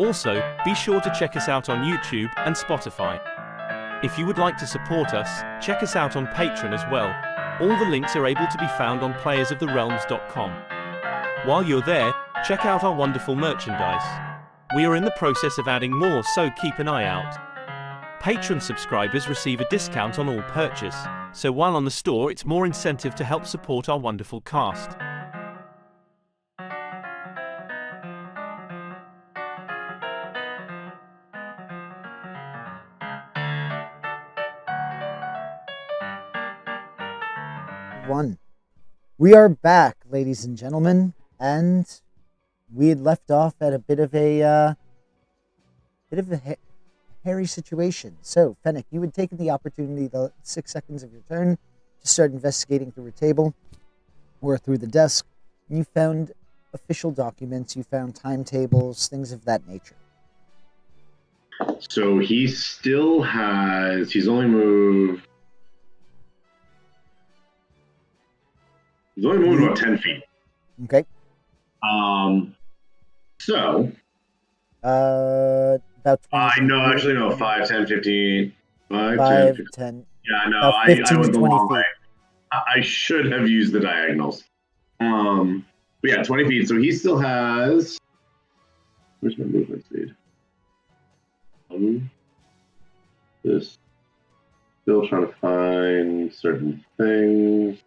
Also, be sure to check us out on YouTube and Spotify. If you would like to support us, check us out on Patreon as well. All the links are able to be found on playersoftherealms.com. While you're there, check out our wonderful merchandise. We are in the process of adding more, so keep an eye out. Patreon subscribers receive a discount on all purchase, so while on the store it's more incentive to help support our wonderful cast. One. We are back, ladies and gentlemen, and we had left off at a bit of a hairy situation. So, Fennec, you had taken the opportunity, the 6 seconds of your turn, to start investigating through a table or through the desk, and you found official documents, you found timetables, things of that nature. So he still has. He's only moved. He's only moved about 10 feet. Okay. So. About 20 No, feet. actually, no. 5, 10, 15. 5, 5, 10, 10. Yeah, no, About I 15 went to the 20 long feet. way. I should have used the diagonals. But yeah, 20 feet. So he still has. Where's my movement speed? Just still trying to find certain things.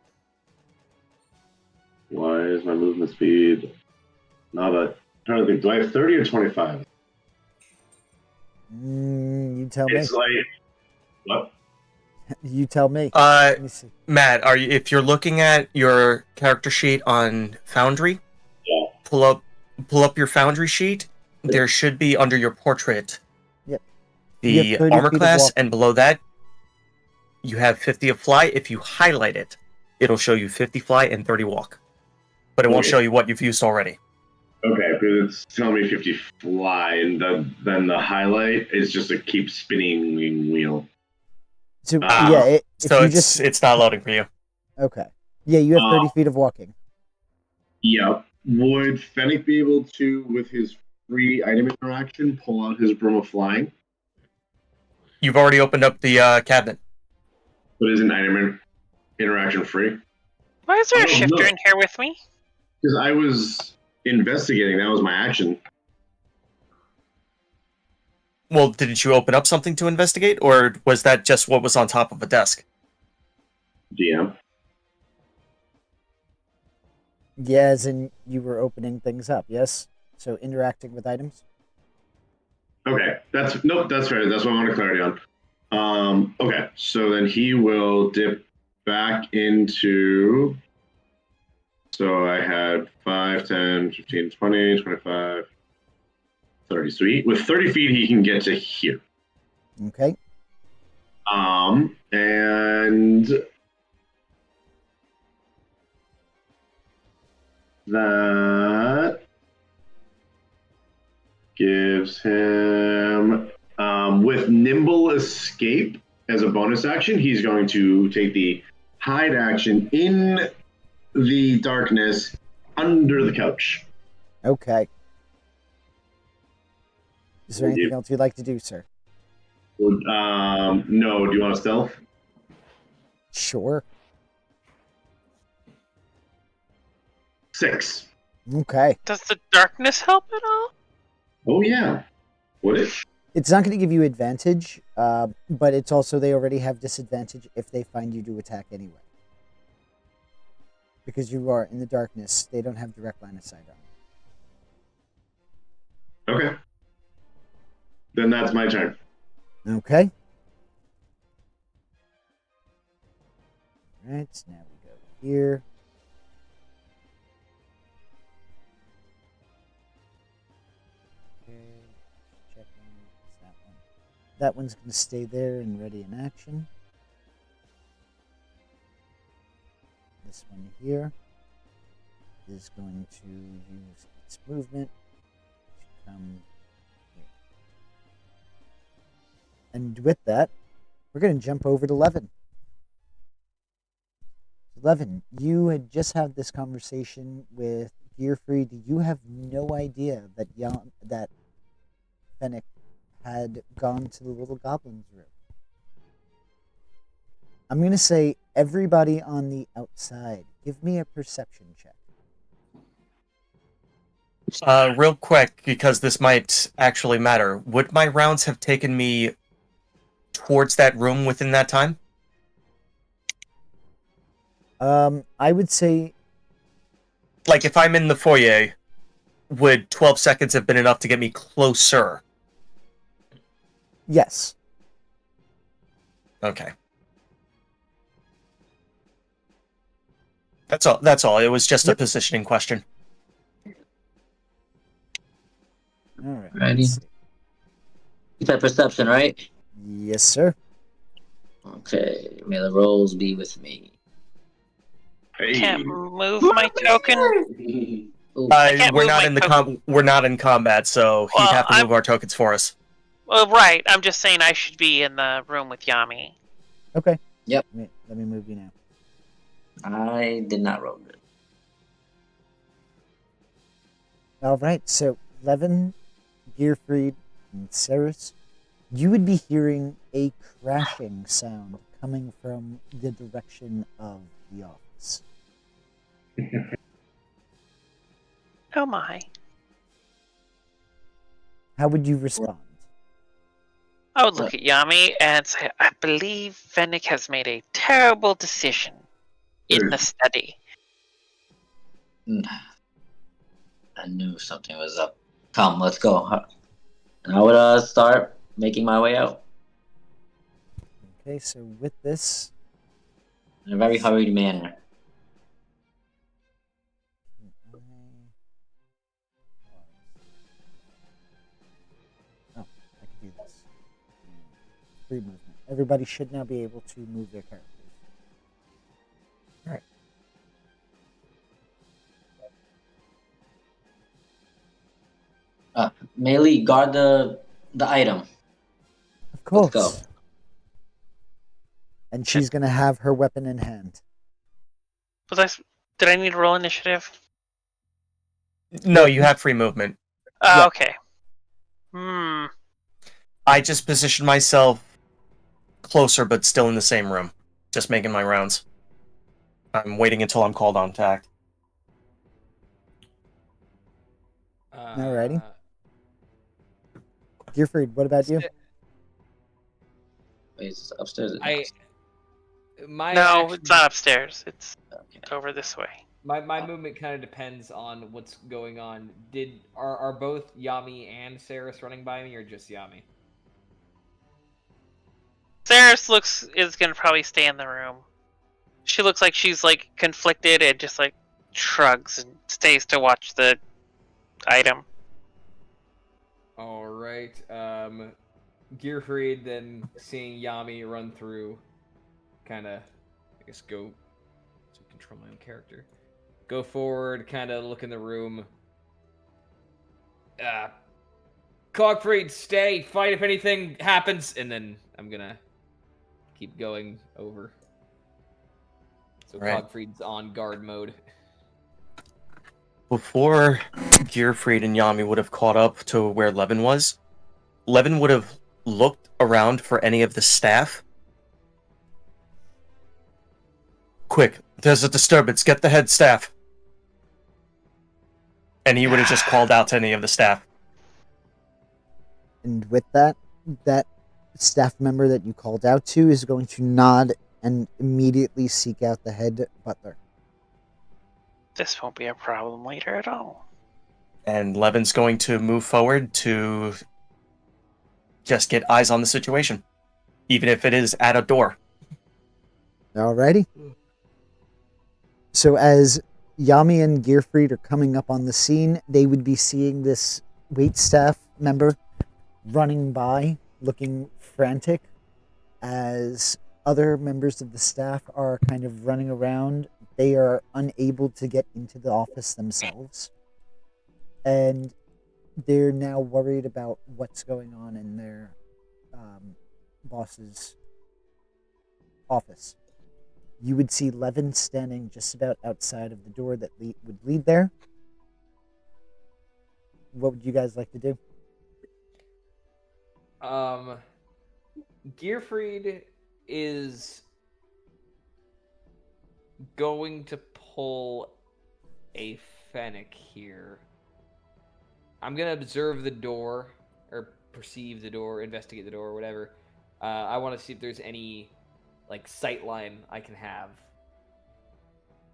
Why is my movement speed not a? I'm trying to think. Do I have 30 or 25? You tell me. It's like what? You tell me. Uh, Let me see. Matt, if you're looking at your character sheet on Foundry, Yeah. pull up your Foundry sheet. There should be under your portrait. Yep. The armor class, and below that, you have 50 of fly. If you highlight it, it'll show you 50 fly and 30 walk, but it won't show you what you've used already. Okay, because it's telling me 50 fly, and then the highlight is just a keep spinning wheel. So it's not loading for you. Okay. Yeah, you have 30 feet of walking. Yep. Would Fennec be able to, with his free item interaction, pull out his broom of flying? You've already opened up the cabinet. But isn't item interaction free? Why is there a shifter in here with me? Because I was investigating. That was my action. Well, didn't you open up something to investigate, or was that just what was on top of a desk? DM. Yeah, as in you were opening things up, yes? So interacting with items? Okay, that's fair. That's what I wanted clarity on. Okay, so then he will dip back into. So I had 5, 10, 15, 20, 25, 30. So with 30 feet, he can get to here. Okay. And that gives him, with nimble escape as a bonus action, he's going to take the hide action in the darkness under the couch. Okay. Is there anything else you'd like to do, sir? No. Do you want to stealth? Sure. 6. Okay. Does the darkness help at all? Oh, yeah. Would it? It's not going to give you advantage, but it's also they already have disadvantage if they find you to attack anyway. Because you are in the darkness, they don't have direct line of sight on you. Okay. Then that's my turn. Okay. Alright, now we go here. Okay, checking. It's that one. That one's going to stay there and ready in action. This one here is going to use its movement to come here. And with that, we're going to jump over to Levin. Levin, you had just had this conversation with Gierfreid. You have no idea that that Fennec had gone to the little goblin's room. I'm going to say everybody on the outside, give me a perception check. Real quick, because this might actually matter. Would my rounds have taken me towards that room within that time? I would say... Like, if I'm in the foyer, would 12 seconds have been enough to get me closer? Yes. Okay. That's all. That's all. It was just a Yep. positioning question. All right. Ready? let's see. You said perception, right? Yes, sir. Okay. May the rolls be with me. Hey, Can't move my token. Ooh, can't We're move not my in the we're not in combat, so he'd Well, have to I'm- move our tokens for us. Well, right. I'm just saying I should be in the room with Yami. Okay. Yep. Let me move you now. I did not roll it. All right. So, Levin, Gierfreid, and Saris, you would be hearing a crashing sound coming from the direction of the office. Oh my. How would you respond? I would look at Yami and say, I believe Fennec has made a terrible decision in the study. I knew something was up. Come, let's go. And I would start making my way out Okay, so with this, in a very hurried manner. I can do this. Free movement. Everybody should now be able to move their characters. Melee, guard the item. Of course. Let's go. And she's gonna have her weapon in hand. Did I need to roll initiative? No, you have free movement. Oh, Yeah. okay. I just positioned myself closer, but still in the same room. Just making my rounds. I'm waiting until I'm called on to act. Alrighty. Gierfried, what about you? Wait, is this upstairs? No, it's not upstairs. It's Okay. over this way. My movement kind of depends on what's going on. Are both Yami and Saris running by me, or just Yami? Saris is gonna probably stay in the room. She looks like she's like conflicted and just like shrugs and stays to watch the item. All right. Gierfried, then seeing Yami run through, kind of, I guess, go to control my own character. Go forward, kind of look in the room. Cogfried, stay, fight if anything happens, and then I'm gonna keep going over. So Right. Cogfried's on guard mode. Before Gierfried and Yami would have caught up to where Levin was, Levin would have looked around for any of the staff. Quick, there's a disturbance. Get the head staff. And he would have just called out to any of the staff. And with that staff member that you called out to is going to nod and immediately seek out the head butler. This won't be a problem later at all. And Levin's going to move forward to just get eyes on the situation, even if it is at a door. Alrighty. So as Yami and Gierfried are coming up on the scene, they would be seeing this waitstaff member running by, looking frantic, as other members of the staff are kind of running around. They are unable to get into the office themselves. And they're now worried about what's going on in their boss's office. You would see Levin standing just about outside of the door that would lead there. What would you guys like to do? Gierfried is going to pull a Fennec here. I'm gonna observe the door, or perceive the door, investigate the door, whatever. I want to see if there's any like sight line I can have.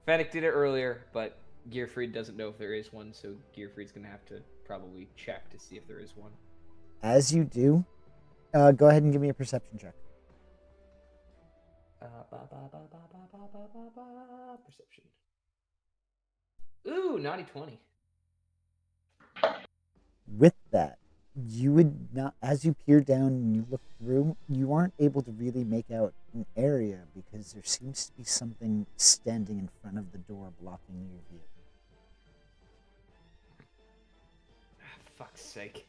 Fennec did it earlier, but Gierfried doesn't know if there is one, so Gierfried's gonna have to probably check to see if there is one. As you do, go ahead and give me a perception check. Perception. Ooh, naughty 20. With that, you would not, as you peer down and you look through, you aren't able to really make out an area because there seems to be something standing in front of the door blocking your view. Fuck's sake.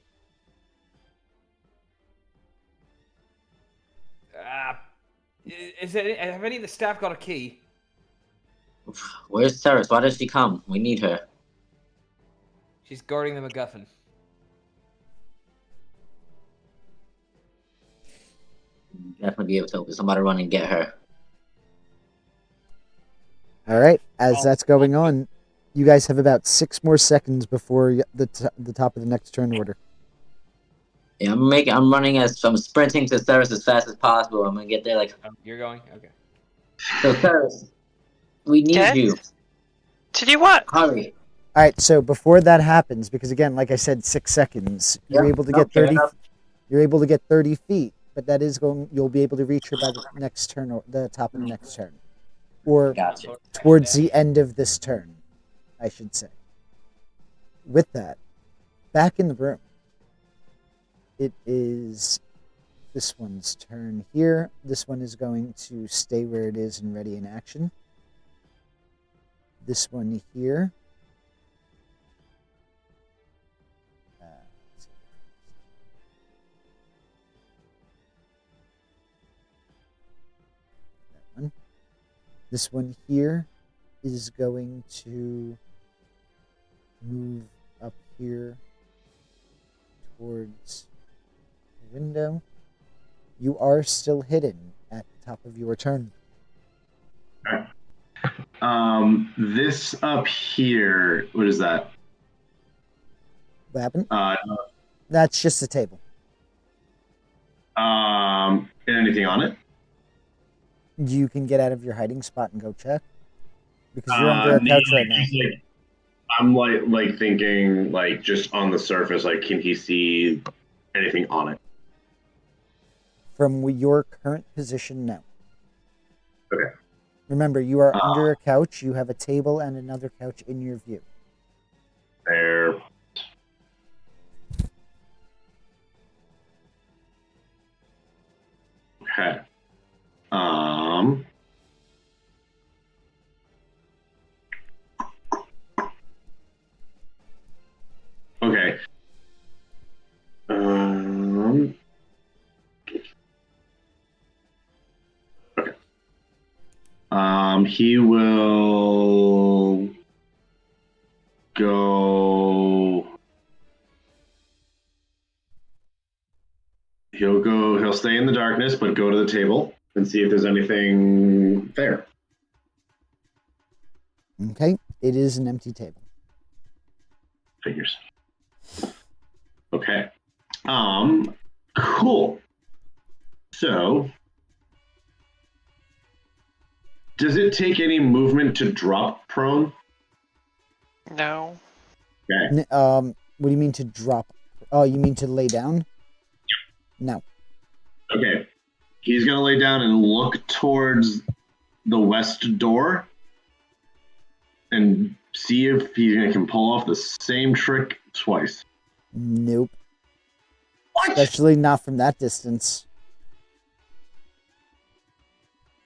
Have any of the staff got a key? Where's Saris? Why does she come? We need her. She's guarding the MacGuffin. Definitely be able to open somebody run and get her. All right, as that's going on, you guys have about 6 more seconds before the top of the next turn order. Yeah, I'm sprinting to Saris as fast as possible. I'm gonna get there like. You're going? Okay. So Saris, we need Dad? you. To do what? Hurry. All right, so before that happens, because again, like I said, 6 seconds, you're able to get 30. You're able to get 30 feet, but that is going. You'll be able to reach her by the next turn, or the top of the next turn, or Gotcha. towards the end of this turn, I should say. With that, back in the room, it is this one's turn here. This one is going to stay where it is and ready in action. This one here. That one. This one here is going to move up here towards the window. You are still hidden at the top of your turn. Okay. This up here, what is that? What happened? That's just a table. Anything on it? You can get out of your hiding spot and go check. Because you're under a couch right now. I'm like thinking like just on the surface, like can he see anything on it? From your current position now. Okay. Remember, you are under a couch. You have a table and another couch in your view. There. Okay. Okay. Okay. He will go. He'll stay in the darkness, but go to the table and see if there's anything there. Okay. It is an empty table. Figures. Okay. Cool. So, does it take any movement to drop prone? No. Okay. What do you mean to drop? Oh, you mean to lay down? No. Okay. He's gonna lay down and look towards the west door and see if he can pull off the same trick twice. Nope. What? Especially not from that distance.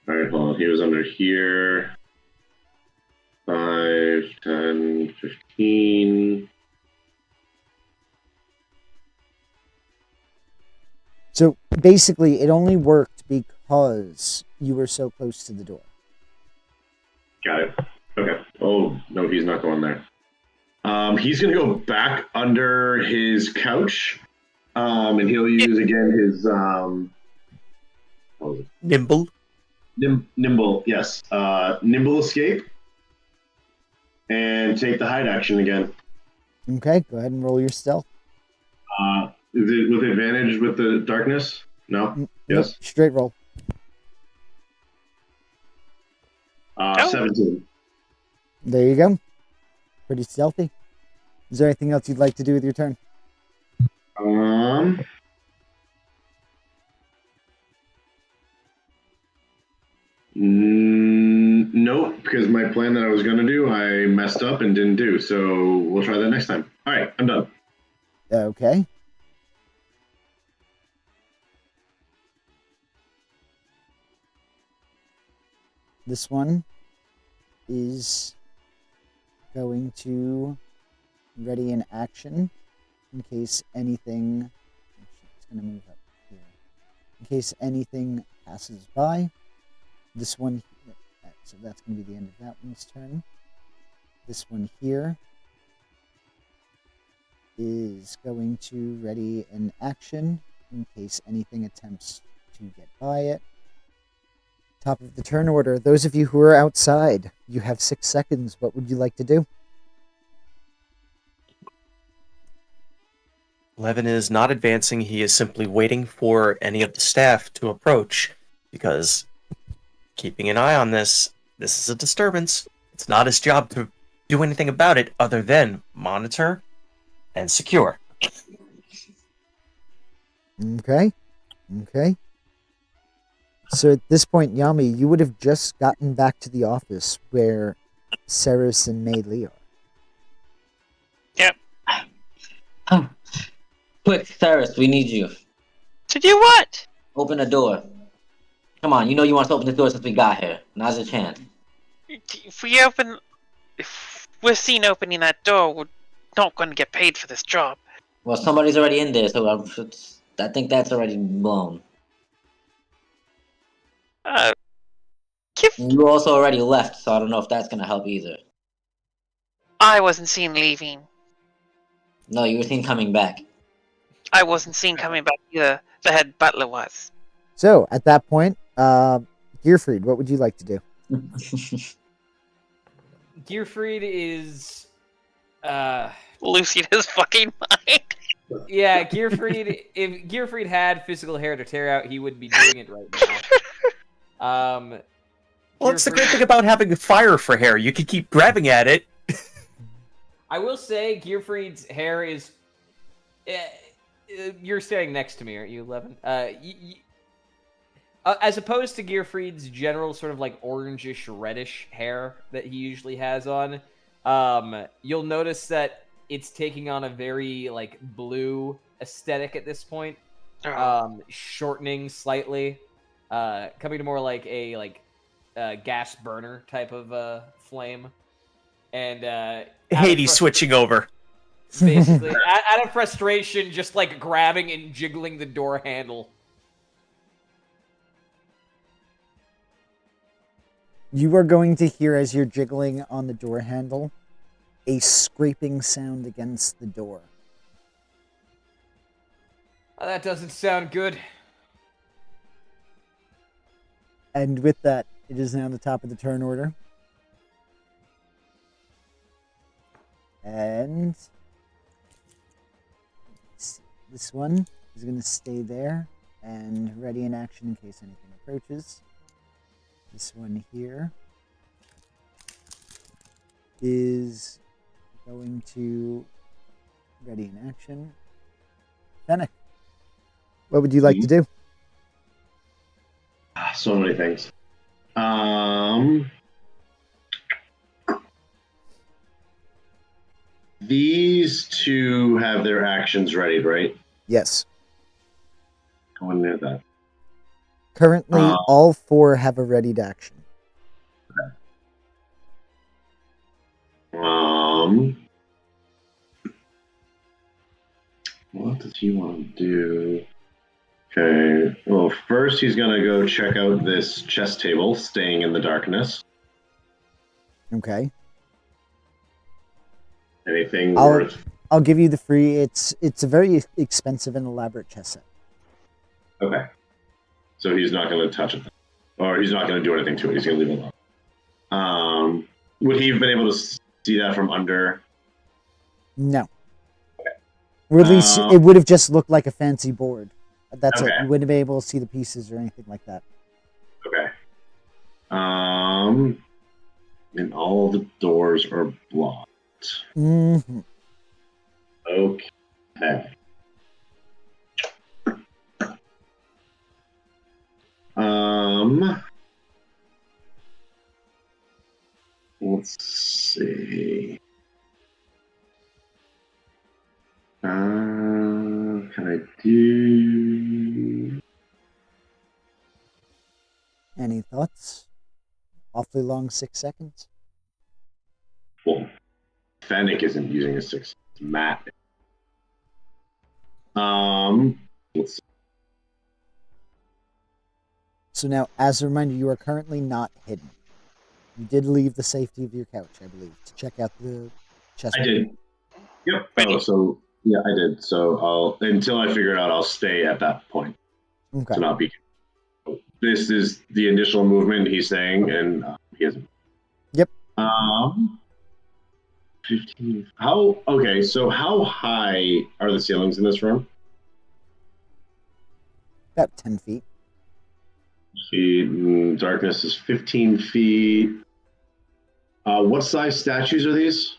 All right, hold on. He was under here. 5, 10, 15. So basically, it only worked because you were so close to the door. Got it. Okay. Oh, no, he's not going there. He's going to go back under his couch, and he'll use again his Nimble. nimble. Yes, nimble escape, and take the hide action again. Okay, go ahead and roll your stealth. Is it with advantage with the darkness? No. Yes. Nope, straight roll. 17. There you go. Pretty stealthy. Is there anything else you'd like to do with your turn? No, Nope, because my plan that I was going to do, I messed up and didn't do. So we'll try that next time. All right, I'm done. Okay. This one is going to ready in action in case anything. Actually, it's going to move up here. In case anything passes by. This one, so that's going to be the end of that one's turn. This one here is going to ready in action in case anything attempts to get by it. Top of the turn order. Those of you who are outside, you have 6 seconds. What would you like to do? Levin is not advancing. He is simply waiting for any of the staff to approach, because keeping an eye on this is a disturbance. It's not his job to do anything about it other than monitor and secure. Okay. Okay. So at this point, Yami, you would have just gotten back to the office where Saris and Mei Li are. Yep. Quick, Saris, we need you. To do what? Open the door. Come on, you know you want to open the door since we got here. Now's your chance. If we're seen opening that door, we're not going to get paid for this job. Well, somebody's already in there, so I think that's already blown. You also already left, so I don't know if that's going to help either. I wasn't seen leaving. No, you were seen coming back. I wasn't seen coming back either. The head butler was. So at that point, Gierfreid, what would you like to do? Gierfreid is losing his fucking mind. Yeah, Gierfreid. If Gierfreid had physical hair to tear out, he would be doing it right now. Well, it's the great thing about having fire for hair. You can keep grabbing at it. I will say, Gierfried's hair is. You're standing next to me, aren't you, Levin? As opposed to Gierfried's general sort of like orangish, reddish hair that he usually has on, you'll notice that it's taking on a very like blue aesthetic at this point, shortening slightly, coming to more like a gas burner type of flame, and Hades switching over. Basically, out of frustration, just like grabbing and jiggling the door handle. You are going to hear, as you're jiggling on the door handle, a scraping sound against the door. Oh, that doesn't sound good. And with that, it is now the top of the turn order. And this one is going to stay there and ready in action in case anything approaches. This one here is going to ready in action. Fennec, what would you like to do? So many things. These two have their actions ready, right? Yes. Going near that. Currently, all 4 have a readied action. What does he want to do? Okay. Well, first he's gonna go check out this chess table, staying in the darkness. Okay. Anything worth? I'll give you the free. It's a very expensive and elaborate chess set. Okay. So he's not going to touch it, or he's not going to do anything to it. He's going to leave it alone. Would he have been able to see that from under? No. Okay. Or at least it would have just looked like a fancy board. That's it. You wouldn't have been able to see the pieces or anything like that. Okay. And all the doors are blocked. Mm-hmm. Okay. Any thoughts? Awfully long 6 seconds. Well, Fennec isn't using a 6. It's Matt. Let's see. So now, as a reminder, you are currently not hidden. You did leave the safety of your couch, I believe, to check out the chest. I did. Yep. Oh, so yeah, I did. So I'll until I figure it out, I'll stay at that point Okay. to not be. This is the initial movement he's saying, and he hasn't. Yep. 15. How? Okay. So how high are the ceilings in this room? About 10 feet. Darkness is 15 feet. What size statues are these?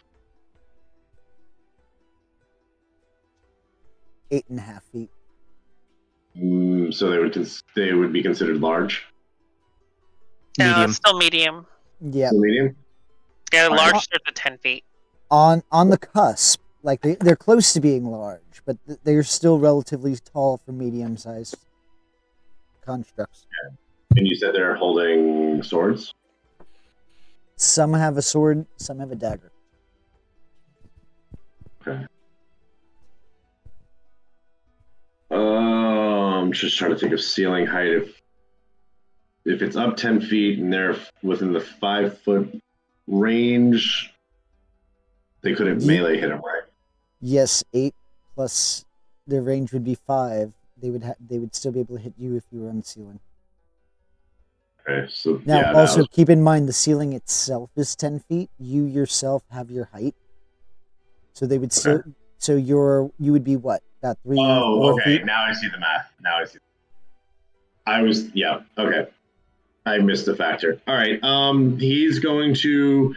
8.5 feet. So they would be considered large. No, Medium. it's still medium. Yeah. So medium. Yeah, Alright. large starts at 10 feet. On the cusp. Like, they're close to being large, but they're still relatively tall for medium-sized constructs. And you said they're holding swords. Some have a sword, some have a dagger. Okay. I'm just trying to think of ceiling height. If it's up 10 feet and they're within the 5-foot range, they couldn't melee hit him, right? Yes, 8 plus their range would be 5. They would still be able to hit you if you were on the ceiling. Okay, so Now, yeah, also keep in mind the ceiling itself is 10 feet. You yourself have your height, so they would still. Okay. So you would be what? About 3, 4 okay. feet. Now I see the math. Okay. I missed the factor. All right. He's going to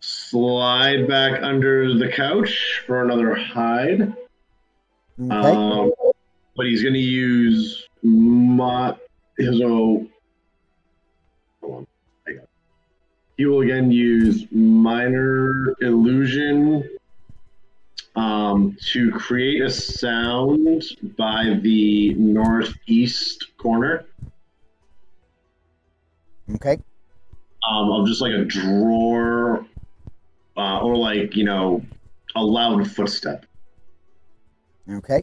slide back under the couch for another hide. Okay. But he's going to use he will again use minor illusion to create a sound by the northeast corner. Okay. Of just like a drawer or like, a loud footstep. Okay.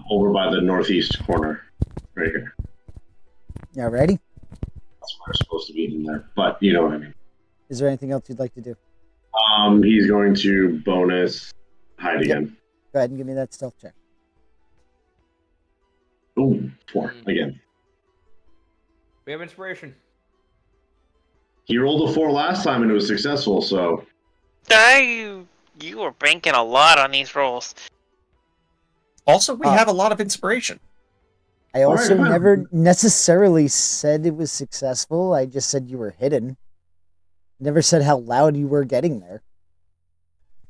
Over by the northeast corner, right here. Now ready? That's where it's supposed to be in there, but you know what I mean. Is there anything else you'd like to do? He's going to bonus hide again. Go ahead and give me that stealth check. Ooh, 4 again. We have inspiration. He rolled a 4 last time and it was successful, so. You were banking a lot on these rolls. Also, we have a lot of inspiration. I also Alright. never necessarily said it was successful. I just said you were hidden. Never said how loud you were getting there.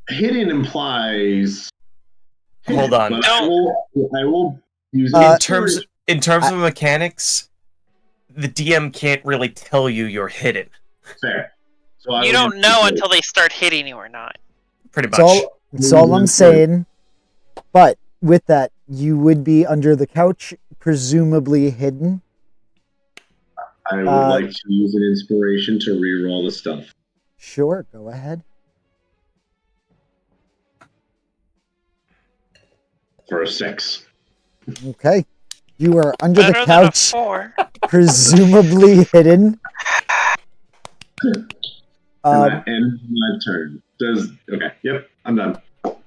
Hidden implies. Hold on. But I will use In terms of mechanics, the DM can't really tell you you're hidden. Fair. So You don't know until they start hitting you or not. Pretty much. That's all I'm saying. But with that, you would be under the couch, presumably hidden. I would like to use an inspiration to re-roll the stuff. Sure, go ahead. For a 6. Okay. You are under Better the than a couch, 4. presumably hidden. And that ends my turn. Okay, yep, I'm done.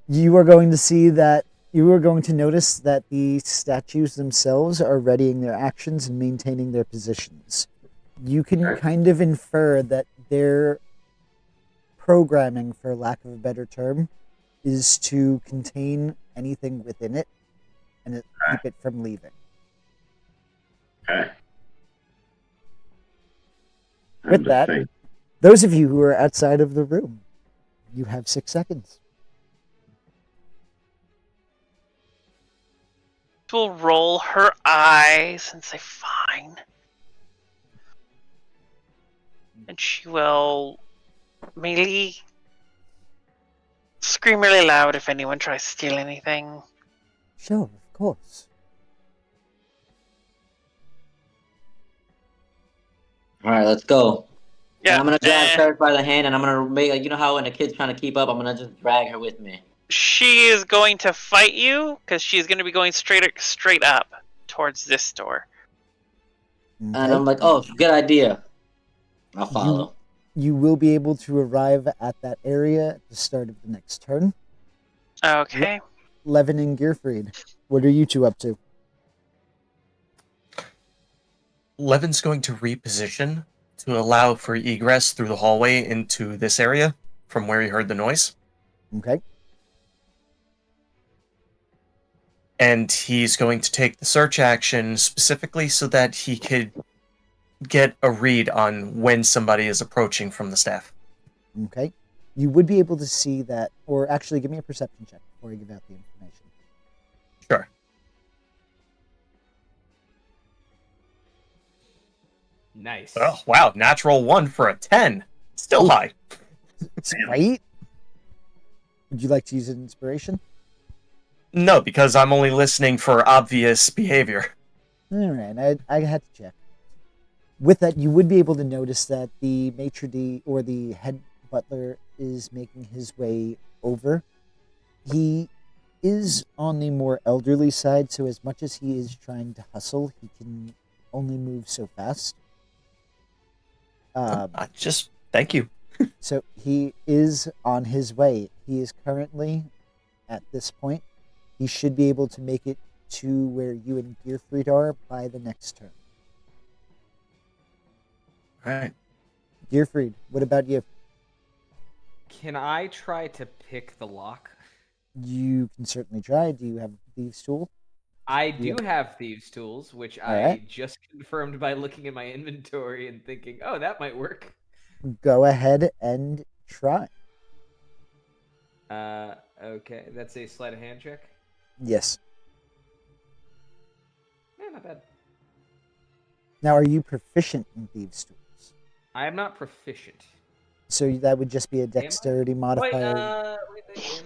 You are going to see that you are going to notice that the statues themselves are readying their actions and maintaining their positions. You can kind of infer that their programming, for lack of a better term, is to contain anything within it and keep it from leaving. Okay. With that, those of you who are outside of the room, you have 6 seconds. Will roll her eyes and say, fine. And she will melee scream really loud if anyone tries to steal anything. Sure, of course. All right, let's go. Yeah. And I'm gonna grab Saerys by the hand, and I'm gonna make you know how when the kid's trying to keep up, I'm gonna just drag her with me. She is going to fight you because she's going to be going straight up towards this door. And I'm like, oh, good idea. I'll You- follow. You will be able to arrive at that area at the start of the next turn. Okay. Levin and Gierfried, what are you two up to? Levin's going to reposition to allow for egress through the hallway into this area from where he heard the noise. Okay. And he's going to take the search action specifically so that he could get a read on when somebody is approaching from the staff. Okay. You would be able to see that, or actually give me a perception check before I give out the information. Sure. Nice. Oh, wow. Natural 1 for a 10. Still high. Right? Would you like to use an inspiration? No, because I'm only listening for obvious behavior. All right, I had to check. With that, you would be able to notice that the maitre d' or the head butler is making his way over. He is on the more elderly side, so as much as he is trying to hustle, he can only move so fast. Just thank you. So he is on his way. He is currently, at this point, he should be able to make it to where you and Gierfried are by the next turn. All right. Gierfried, what about you? Can I try to pick the lock? You can certainly try. Do you have Thieves' Tool? I do have Thieves' Tools, which I Alright. just confirmed by looking at my inventory and thinking, oh, that might work. Go ahead and try. Okay, that's a sleight of hand check. Yes. Not bad. Now, are you proficient in Thieves' Tools? I am not proficient. So that would just be a dexterity Wait, modifier.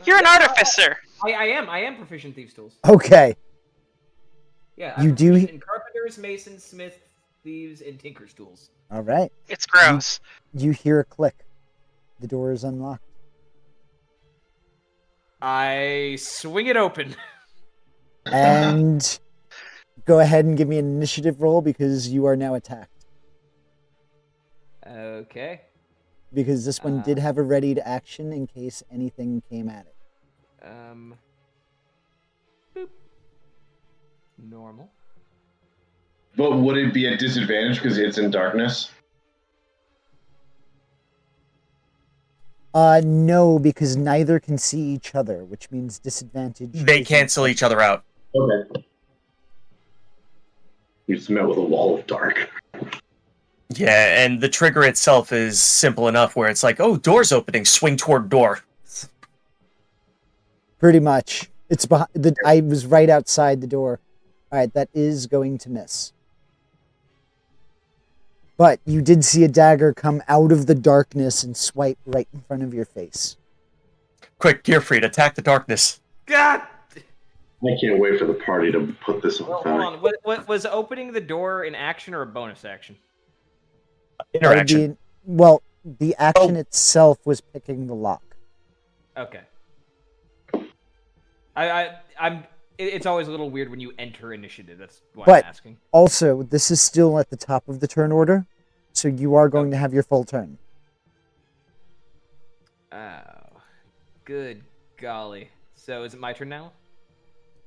You're an artificer. I am proficient in Thieves' Tools. Okay. Yeah, You I'm do- proficient in carpenters, masons, smiths, thieves, and tinker's tools. All right. It's gross. You hear a click. The door is unlocked. I swing it open. And go ahead and give me an initiative roll because you are now attacked. Okay. Because this one did have a ready to action in case anything came at it. Boop. Normal. But would it be a disadvantage because it's in darkness? No, because neither can see each other, which means disadvantage. They is- cancel each other out. Okay. You just met with a wall of dark. Yeah, and the trigger itself is simple enough where it's like, oh, door's opening, swing toward door. Pretty much. It's behind I was right outside the door. All right, that is going to miss. But you did see a dagger come out of the darkness and swipe right in front of your face. Quick, Gierfried, attack the darkness. God! I can't wait for the party to put this on. Well, hold on. What was opening the door an action or a bonus action? That would be- Interaction. well, the action itself was picking the lock. Okay. It's always a little weird when you enter initiative. That's why But- I'm asking. Also, this is still at the top of the turn order, so you are going to have your full turn. Oh, good golly. So is it my turn now?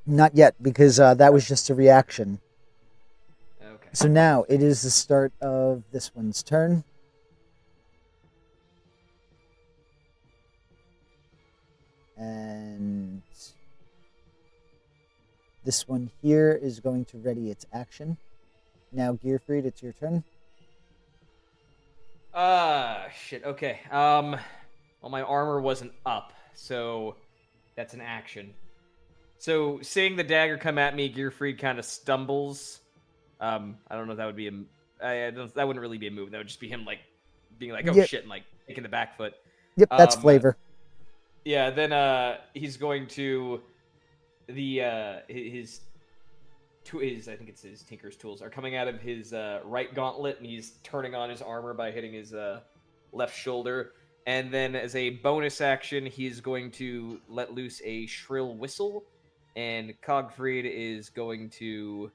Not yet, because that was just a reaction. Okay. So now it is the start of this one's turn. And this one here is going to ready its action. Now, Gierfried, it's your turn. Shit. Okay. Well, my armor wasn't up, so that's an action. So seeing the dagger come at me, Gierfried kind of stumbles. I don't know if that would be that wouldn't really be a move. That would just be him like being like, oh Yep. shit, and like taking the back foot. Yep, that's flavor. Yeah. Then he's going to his I think it's his Tinker's tools, are coming out of his right gauntlet, and he's turning on his armor by hitting his left shoulder. And then as a bonus action, he's going to let loose a shrill whistle, and Cogfried is going to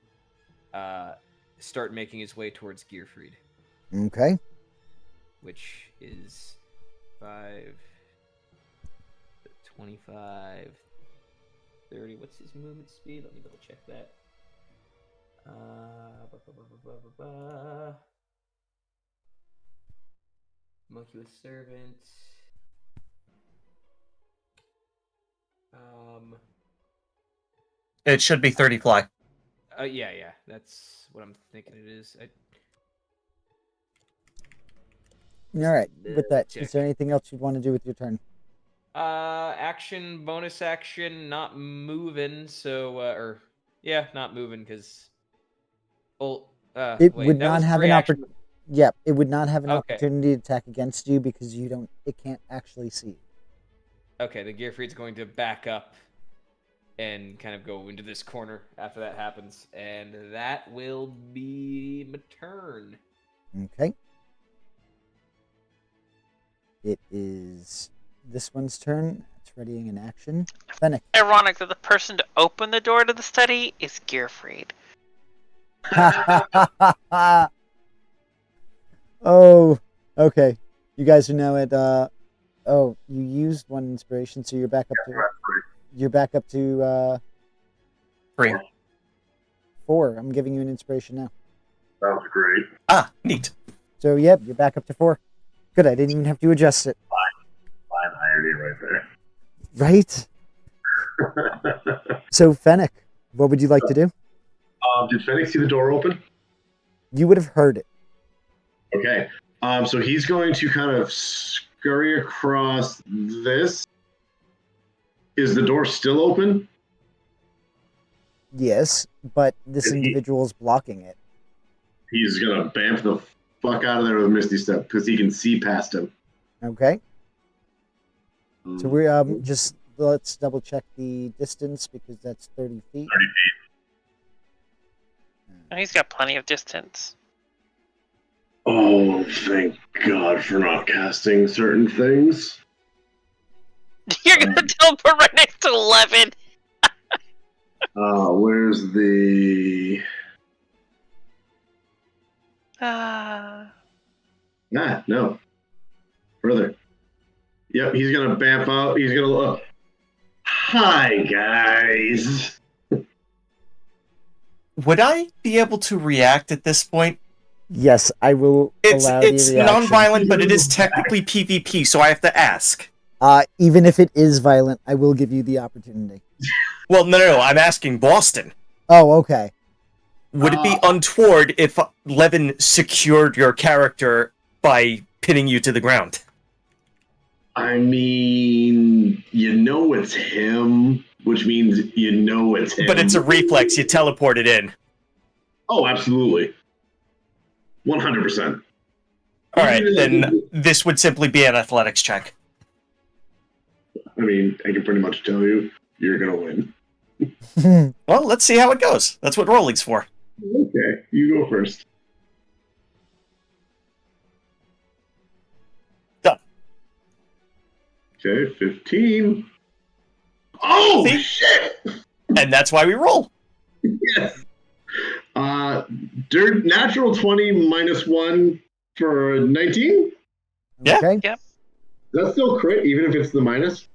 start making his way towards Gierfried. Okay. Which is 5, 25, 30. What's his movement speed? Let me double check that. Monkey with Servant. It should be 30 fly. Yeah, that's what I'm thinking it is. All right. With that, is there anything else you'd want to do with your turn? Action, bonus action, not moving. So, not moving because. It would not have an opportunity. Yeah, it would not have an Okay. opportunity to attack against you because it can't actually see you. Okay, then Gierfried's going to back up and kind of go into this corner after that happens, and that will be my turn. Okay. It is this one's turn. It's readying an action. Fennec. Ironic that the person to open the door to the study is Gierfried. Oh, okay. You guys are now at you used one inspiration, so you're back up to 3. 4. I'm giving you an inspiration now. That was great. Ah, neat. So yep, you're back up to 4. Good, I didn't even have to adjust it. Fine irony right Right? there. So Fennec, what would you like to do? Did Fennec see the door open? You would have heard it. Okay. So he's going to kind of scurry across this. Is the door still open? Yes, but this individual's blocking it. He's going to bamf the fuck out of there with a Misty Step because he can see past him. Okay. So we're let's double check the distance because that's 30 feet. 30 feet. And he's got plenty of distance. Oh, thank God for not casting certain things. You're gonna teleport right next to 11. Where's the... no. Further. Yep, he's gonna bamf out. He's gonna look. Hi, guys. Would I be able to react at this point? Yes, I will allow the It's reaction. non-violent, but it is technically PvP, so I have to ask. Even if it is violent, I will give you the opportunity. Well, no, I'm asking Boston. Oh, okay. Would it be untoward if Levin secured your character by pinning you to the ground? I mean, you know it's him, which means you know it's him. But it's a reflex, you teleport it in. Oh, absolutely. 100%. Alright, then this would simply be an athletics check. I mean, I can pretty much tell you, you're gonna win. Well, let's see how it goes. That's what rolling's for. Okay, you go first. Done. Okay, 15. Oh, See? shit! And that's why we roll. Yes. Natural 20 minus 1 for 19? Yeah. Okay. That's still crit, even if it's the minus?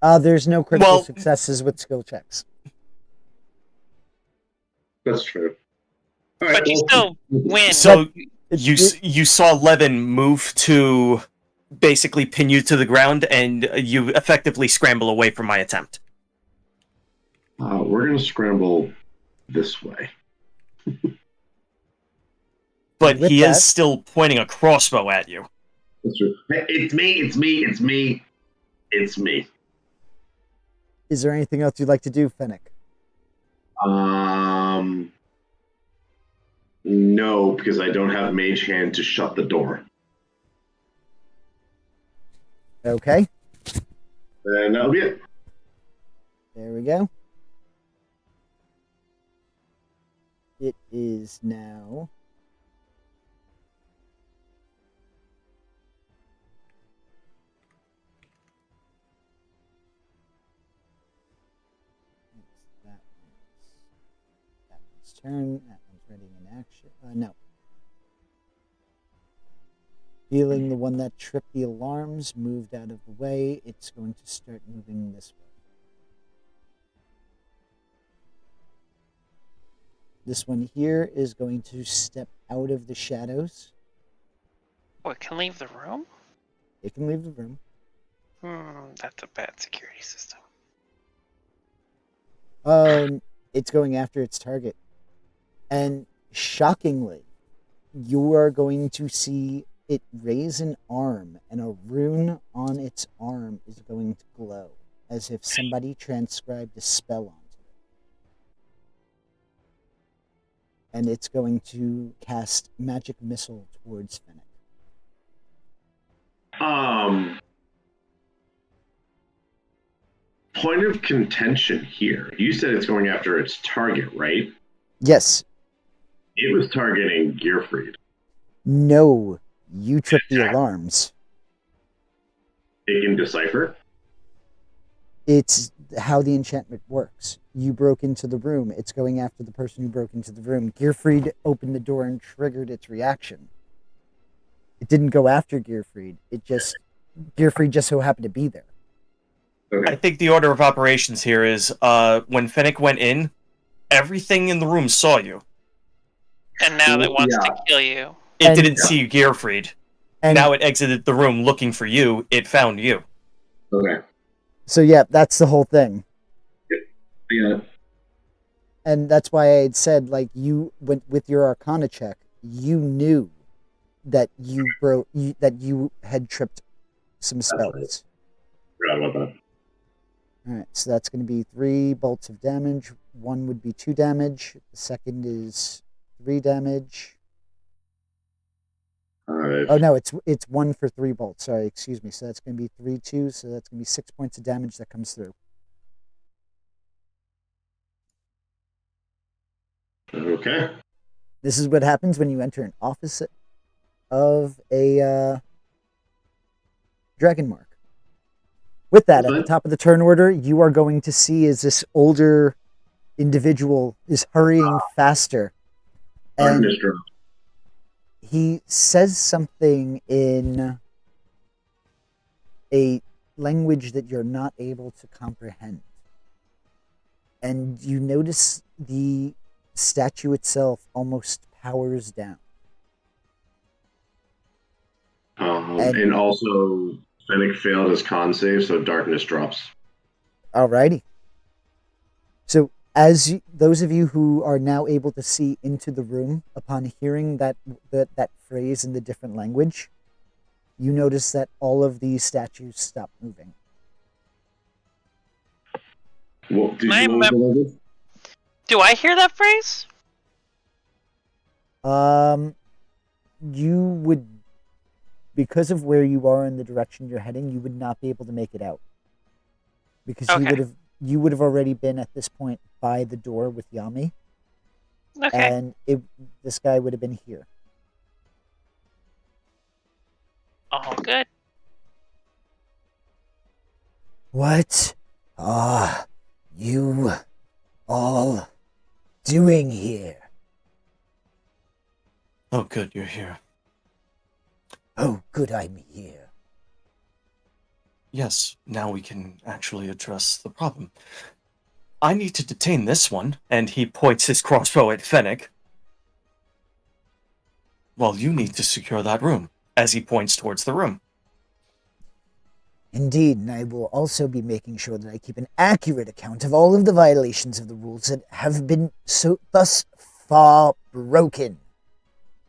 There's no critical Well- successes with skill checks. That's true. All right, But you still win. So It- you saw Levin move to basically pin you to the ground, and you effectively scramble away from my attempt. we're going to scramble this way. But With he that- is still pointing a crossbow at you. That's true. Hey, it's me. Is there anything else you'd like to do, Fennec? No, because I don't have Mage Hand to shut the door. Okay. And that'll be it. There we go. it is now. That one's turn. That one's ready in action. No. Feeling the one that tripped the alarms moved out of the way, it's going to start moving this way. This one here is going to step out of the shadows. Oh, it can leave the room? It can leave the room. That's a bad security system. It's going after its target. And shockingly, you are going to see it raise an arm, and a rune on its arm is going to glow, as if somebody transcribed a spell onto it. And it's going to cast magic missile towards Fennec. Point of contention here. You said it's going after its target, right? Yes. It was targeting Gierfreid. No, you tripped the alarms. It can decipher? It's how the enchantment works. You broke into the room. It's going after the person who broke into the room. Gierfreid opened the door and triggered its reaction. It didn't go after Gierfreid. Gierfreid just so happened to be there. Okay. I think the order of operations here is when Fennec went in, everything in the room saw you. And now that wants to kill you. It didn't see Gierfreid. And now it exited the room looking for you. It found you. Okay. So yeah, that's the whole thing. Yeah. And that's why I had said, like, you went with your Arcana check, you knew that that you had tripped some spells. Forgot about that. All right, so that's going to be 3 bolts of damage. One would be 2 damage. The second is 3 damage. Oh no, it's 1 for 3 bolts. Sorry, excuse me. So that's going to be 3, 2. So that's going to be 6 points of damage that comes through. Okay. This is what happens when you enter an office of a dragon mark. With that, at the top of the turn order, you are going to see as this older individual is hurrying faster. And he says something in a language that you're not able to comprehend. And you notice the statue itself almost powers down. And also, Fennec failed his con save, so darkness drops. Alrighty. So, as those of you who are now able to see into the room, upon hearing that phrase in the different language, you notice that all of these statues stop moving. Well, do I hear that phrase? You would, because of where you are and the direction you're heading, you would not be able to make it out. Because you would have already been at this point by the door with Yami. Okay. And this guy would have been here. All good. What are you all doing here? Oh, good, you're here. Oh, good, I'm here. Yes, now we can actually address the problem. I need to detain this one, and he points his crossbow at Fennec. Well, you need to secure that room, as he points towards the room. Indeed, and I will also be making sure that I keep an accurate account of all of the violations of the rules that have been thus far broken.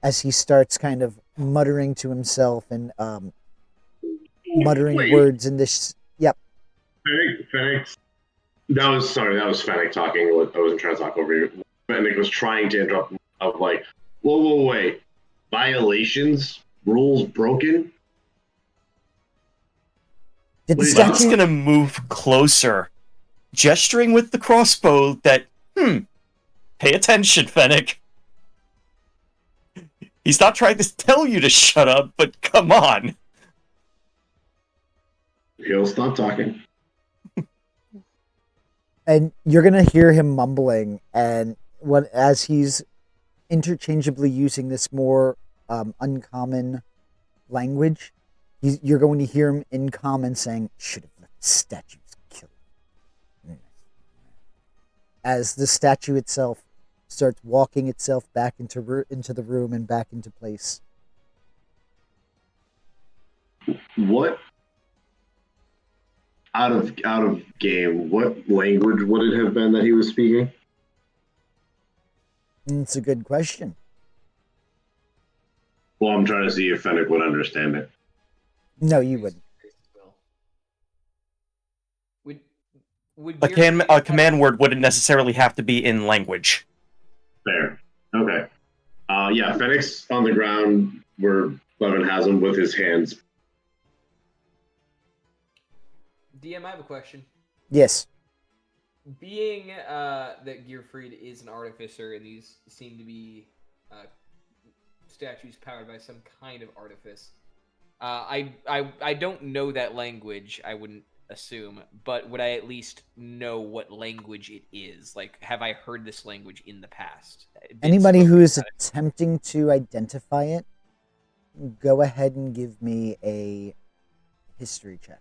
As he starts kind of muttering to himself and muttering words in this. Yep. Fennec. That was Fennec talking. I wasn't trying to talk over you. Fennec was trying to interrupt. Of like, whoa, wait. Violations, rules broken. Did the I'm just statue? gonna move closer, gesturing with the crossbow that, pay attention, Fennec. He's not trying to tell you to shut up, but come on. He'll stop talking. And you're gonna hear him mumbling, and as he's interchangeably using this more uncommon language, you're going to hear him in common saying, "Should have let the statues kill him." As the statue itself starts walking itself back into the room and back into place. What out of game? What language would it have been that he was speaking? It's a good question. Well, I'm trying to see if Fennec would understand it. No, you wouldn't. A command word wouldn't necessarily have to be in language. Fair. Okay. Yeah, Fennec's on the ground where Levin has him with his hands. DM, I have a question. Yes. Being that Gierfreid is an artificer, and these seem to be statues powered by some kind of artifice, I don't know that language. I wouldn't assume, but would I at least know what language it is? Like, have I heard this language in the past? Anybody who is attempting to identify it, go ahead and give me a history check.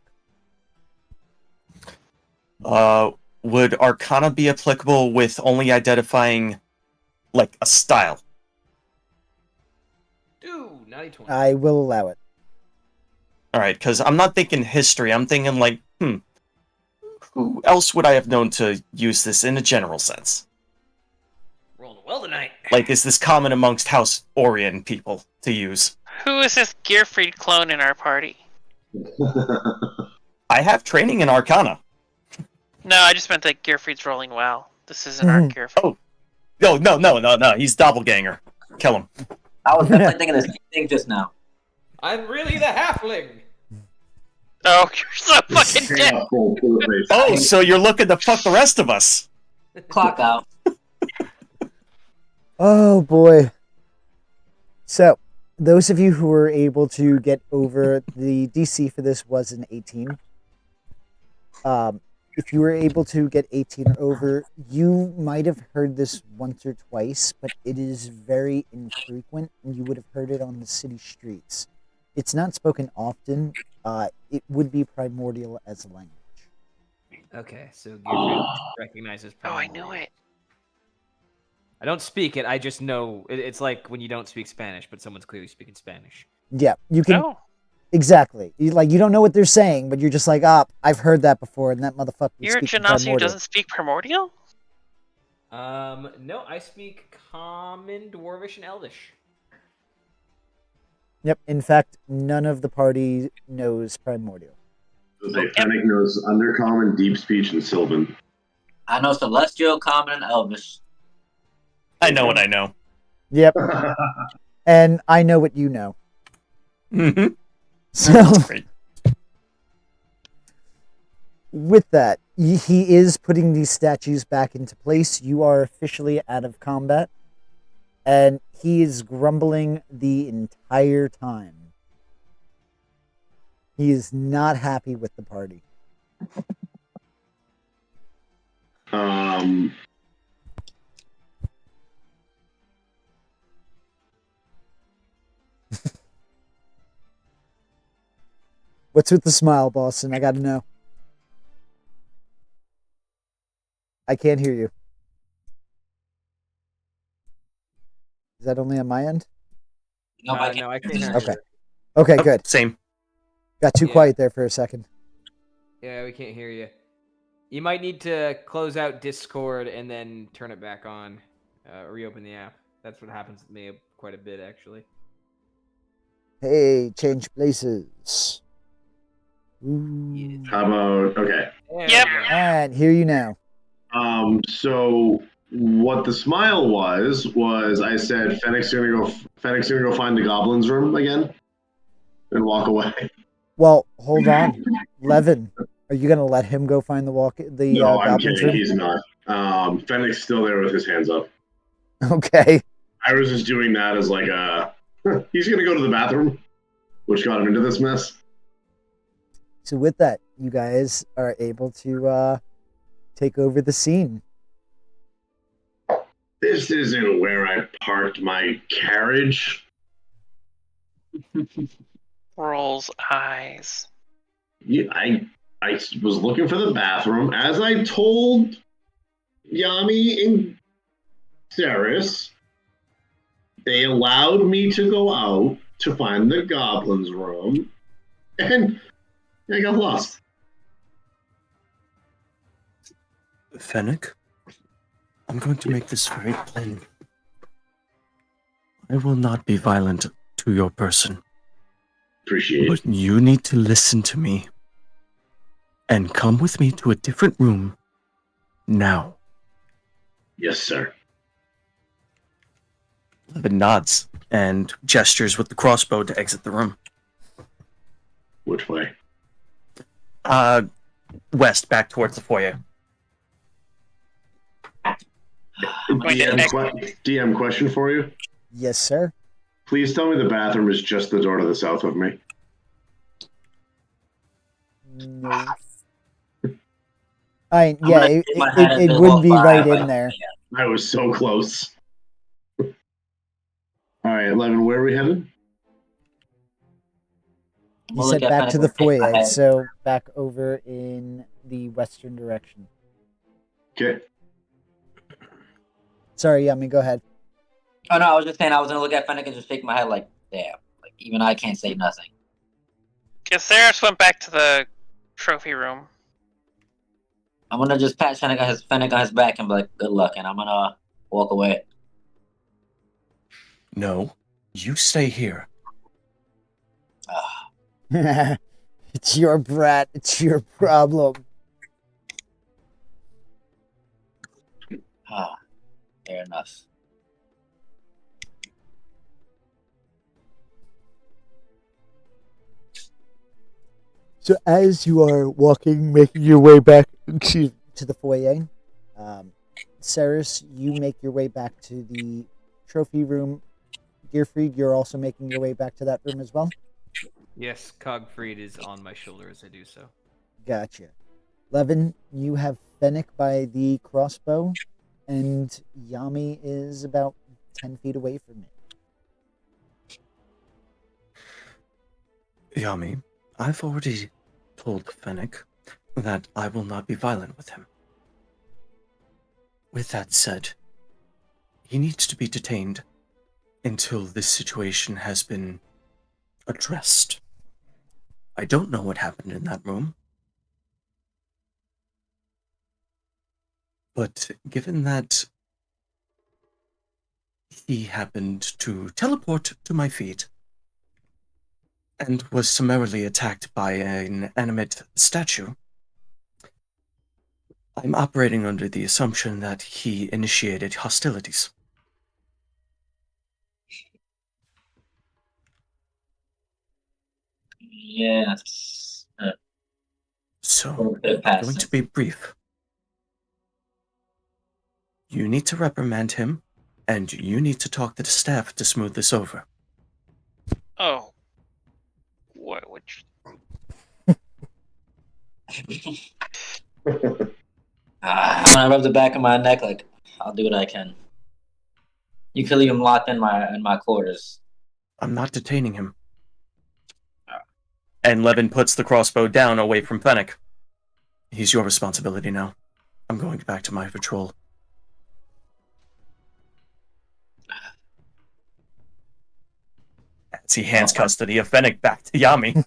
Would Arcana be applicable with only identifying, like, a style? Ooh, 90-20. I will allow it. Alright, because I'm not thinking history, I'm thinking, like, who else would I have known to use this in a general sense? Rolling well tonight. Like, is this common amongst House Orien people to use? Who is this Gierfreid clone in our party? I have training in Arcana. No, I just meant that Gierfried's rolling well. This isn't our Gierfried. Oh, no, he's doppelganger. Kill him. I was definitely thinking the same thing just now. I'm really the halfling. Oh, you're so fucking dead. Oh, so you're looking to fuck the rest of us. Clock out. Oh boy. So, those of you who were able to get over, the DC for this was an 18. If you were able to get 18 or over, you might have heard this once or twice, but it is very infrequent, and you would have heard it on the city streets. It's not spoken often. It would be primordial as a language. Okay, so Gierfreid recognizes primordial. Oh, I knew it. I don't speak it, I just know. It's like when you don't speak Spanish, but someone's clearly speaking Spanish. Yeah, you can... No. Exactly. You don't know what they're saying, but you're just like, I've heard that before, and that motherfucker You're a speaks Genasi who primordial. doesn't speak primordial? No, I speak Common, Dwarvish, and Elvish. Yep. In fact, none of the party knows primordial. Fennec knows Undercommon, Deep Speech, and Sylvan. I know Celestial, Common, and Elvish. I know what I know. Yep. And I know what you know. Mm-hmm. So, That's great. with that, he is putting these statues back into place. You are officially out of combat. And he is grumbling the entire time. He is not happy with the party. What's with the smile, Boston? I gotta know. I can't hear you. Is that only on my end? No, I can't. No, I can't hear Okay. you. Okay, Oh, good. Same. Got too Yeah. quiet there for a second. Yeah, we can't hear you. You might need to close out Discord and then turn it back on. Reopen the app. That's what happens with me quite a bit, actually. Hey, change places. Ooh. How about okay? There Yep. we go. And hear you now. So what the smile was I said Fennec's gonna go find the goblin's room again and walk away. Well, hold on. Levin, are you going to let him go find No, I'm goblin's kidding. room? He's not. Fennec's still there with his hands up. Okay. I was just doing that as like a He's gonna go to the bathroom, which got him into this mess. So with that, you guys are able to take over the scene. This isn't where I parked my carriage. Rolls eyes. Yeah, I was looking for the bathroom. As I told Yami and Saris, they allowed me to go out to find the goblin's room, and I got lost. Fennec, I'm going to make this very plain. I will not be violent to your person. Appreciate it. But you need to listen to me and come with me to a different room now. Yes, sir. Levin nods and gestures with the crossbow to exit the room. Which way? West, back towards the foyer. DM question for you. Yes, sir. Please tell me the bathroom is just the door to the south of me. No. It wouldn't be right in there. I was so close. All right, 11, where are we headed? You said back to the foyer, so back over in the western direction. Okay. Sorry, Yami, go ahead. Oh no, I was just saying I was gonna look at Fennec and just shake my head like, damn. Like even I can't say nothing. Saris went back to the trophy room. I'm gonna just pat Fennec on his back and be like, good luck, and I'm gonna walk away. No, you stay here. It's your brat. It's your problem. Fair enough. So as you are walking, making your way back to the foyer, Saris, you make your way back to the trophy room. Gierfreid, you're also making your way back to that room as well? Yes, Cogfried is on my shoulder as I do so. Gotcha. Levin, you have Fennec by the crossbow, and Yami is about 10 feet away from it. Yami, I've already told Fennec that I will not be violent with him. With that said, he needs to be detained until this situation has been addressed. I don't know what happened in that room, but given that he happened to teleport to my feet and was summarily attacked by an animate statue, I'm operating under the assumption that he initiated hostilities. Yes. So, I'm going to be brief. You need to reprimand him, and you need to talk to the staff to smooth this over. Oh. What would you... I'm gonna rub the back of my neck like, I'll do what I can. You can leave him locked in my quarters. I'm not detaining him. And Levin puts the crossbow down away from Fennec. He's your responsibility now. I'm going back to my patrol. As he hands custody of Fennec back to Yami.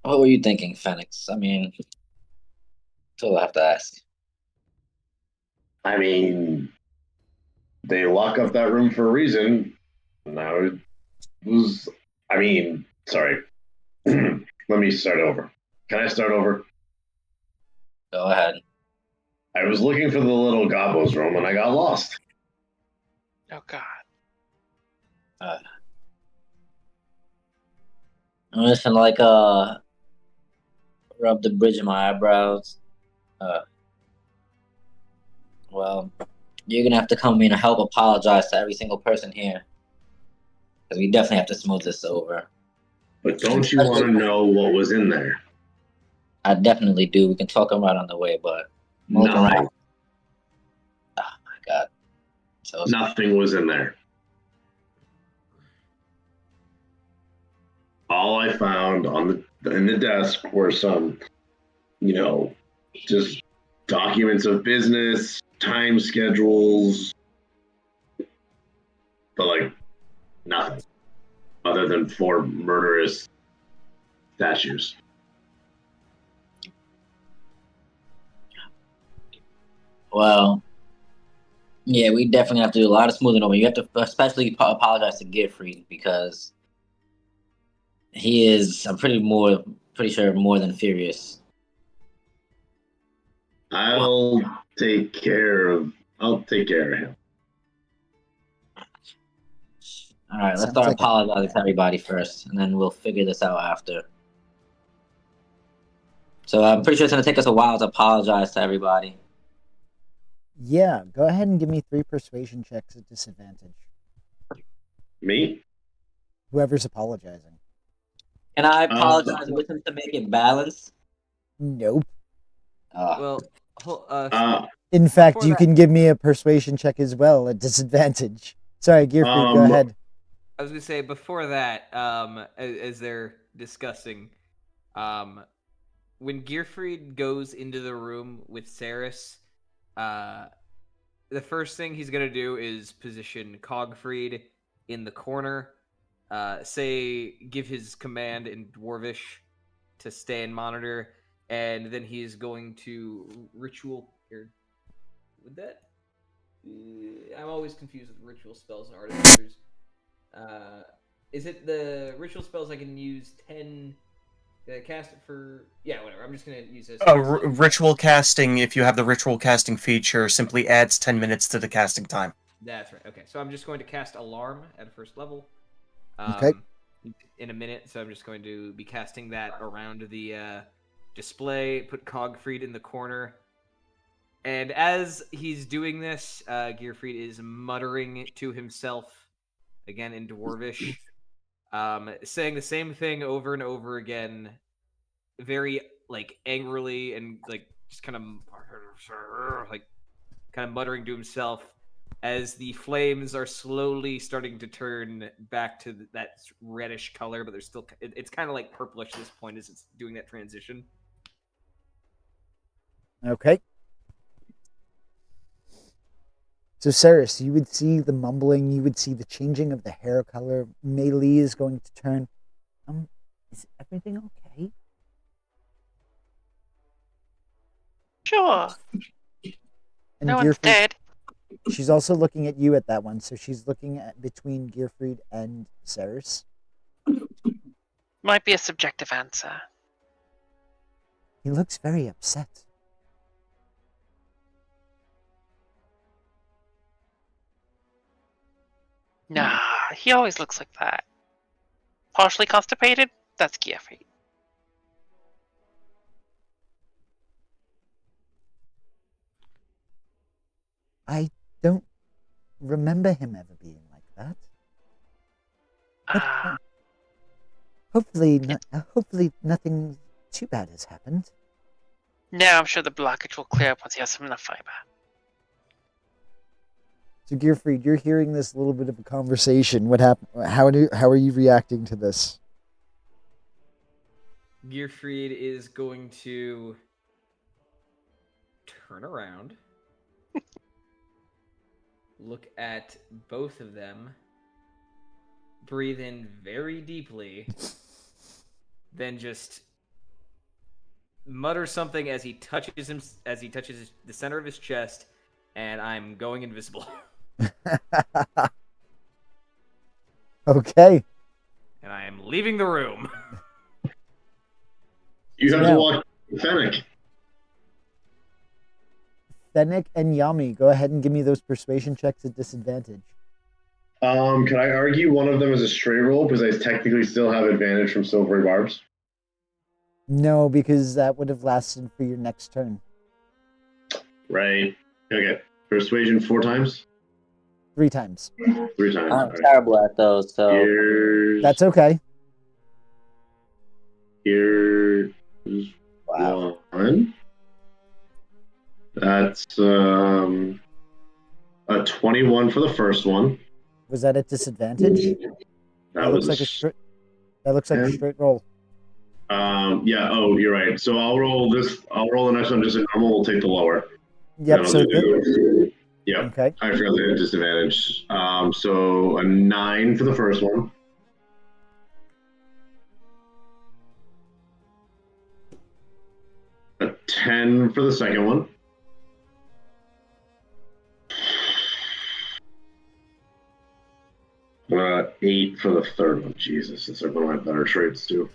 What were you thinking, Phoenix? I mean, that's all I have to ask. I mean, they lock up that room for a reason. Now it was, sorry. Let me start over. Can I start over? Go ahead. I was looking for the little gobbo's room and I got lost. Oh, God. Listen, like, rub the bridge of my eyebrows. Well, You're gonna have to come in and help apologize to every single person here. Because we definitely have to smooth this over. But don't you want to know what was in there? I definitely do. We can talk about it on the way, but... No. Right. Oh my god. So Nothing was in there. All I found in the desk were some, just documents of business, time schedules, but nothing other than 4 murderous statues. Well, yeah, we definitely have to do a lot of smoothing over. You have to especially apologize to Gierfreid because he is, I'm pretty sure, more than furious. I'll take care of him. All right, let's Sounds start like apologizing to everybody first, and then we'll figure this out after. So I'm pretty sure it's going to take us a while to apologize to everybody. Yeah, go ahead and give me 3 persuasion checks at disadvantage. Me? Whoever's apologizing. Can I apologize with him to make it balanced? Nope. Well, In fact, before you that- can give me a persuasion check as well at disadvantage. Sorry, Gierfried, go ahead. I was gonna say before that, as they're discussing, when Gierfried goes into the room with Saris, the first thing he's gonna do is position Cogfried in the corner. Give his command in Dwarvish to stay and monitor, and then he's going to ritual. Would that? I'm always confused with ritual spells and artificers. Is it the ritual spells I can use 10? Cast it for whatever. I'm just gonna use this. Ritual casting. If you have the ritual casting feature, simply adds 10 minutes to the casting time. That's right. Okay, so I'm just going to cast Alarm at first level. Okay. In a minute, so I'm just going to be casting that around the display. Put Cogfried in the corner, and as he's doing this, Gierfried is muttering to himself again in Dwarvish. Saying the same thing over and over again, very angrily and just kind of muttering to himself as the flames are slowly starting to turn back to that reddish color, but there's still it's kind of like purplish at this point as it's doing that transition. Okay. So, Saris, you would see the mumbling, you would see the changing of the hair color. Melee is going to turn. Is everything okay? Sure. And No one's Gierfried, dead. she's also looking at you at that one, so she's looking at between Gierfried and Saris. Might be a subjective answer. He looks very upset. Nah, he always looks like that. Partially constipated? That's Gierfried. I don't remember him ever being like that. But, hopefully nothing too bad has happened. No, I'm sure the blockage will clear up once he has some enough fiber. So, Gierfried, you're hearing this little bit of a conversation. What happened? How are you reacting to this? Gierfried is going to turn around, look at both of them, breathe in very deeply, then just mutter something as he touches the center of his chest, and I'm going invisible. Okay. And I am leaving the room. You have to walk Fennec. Fenic and Yami, go ahead and give me those persuasion checks at disadvantage. Can I argue one of them is a stray roll because I technically still have advantage from silvery barbs? No, because that would have lasted for your next turn. Right. Okay. Persuasion 4 times? 3 times. 3 times. I'm All right. terrible at those, so That's okay. Here's wow. 1. That's a 21 for the first one. Was that at disadvantage? That looks was like a straight. That looks like a straight roll. yeah. Oh, you're right. So I'll roll this. I'll roll the next one just a normal. We'll take the lower. Yep. So yeah. okay. I forgot the disadvantage. So a 9 for the first one. A 10 for the second one. Uh, 8 for the third one. Jesus, it's like one of my better traits too.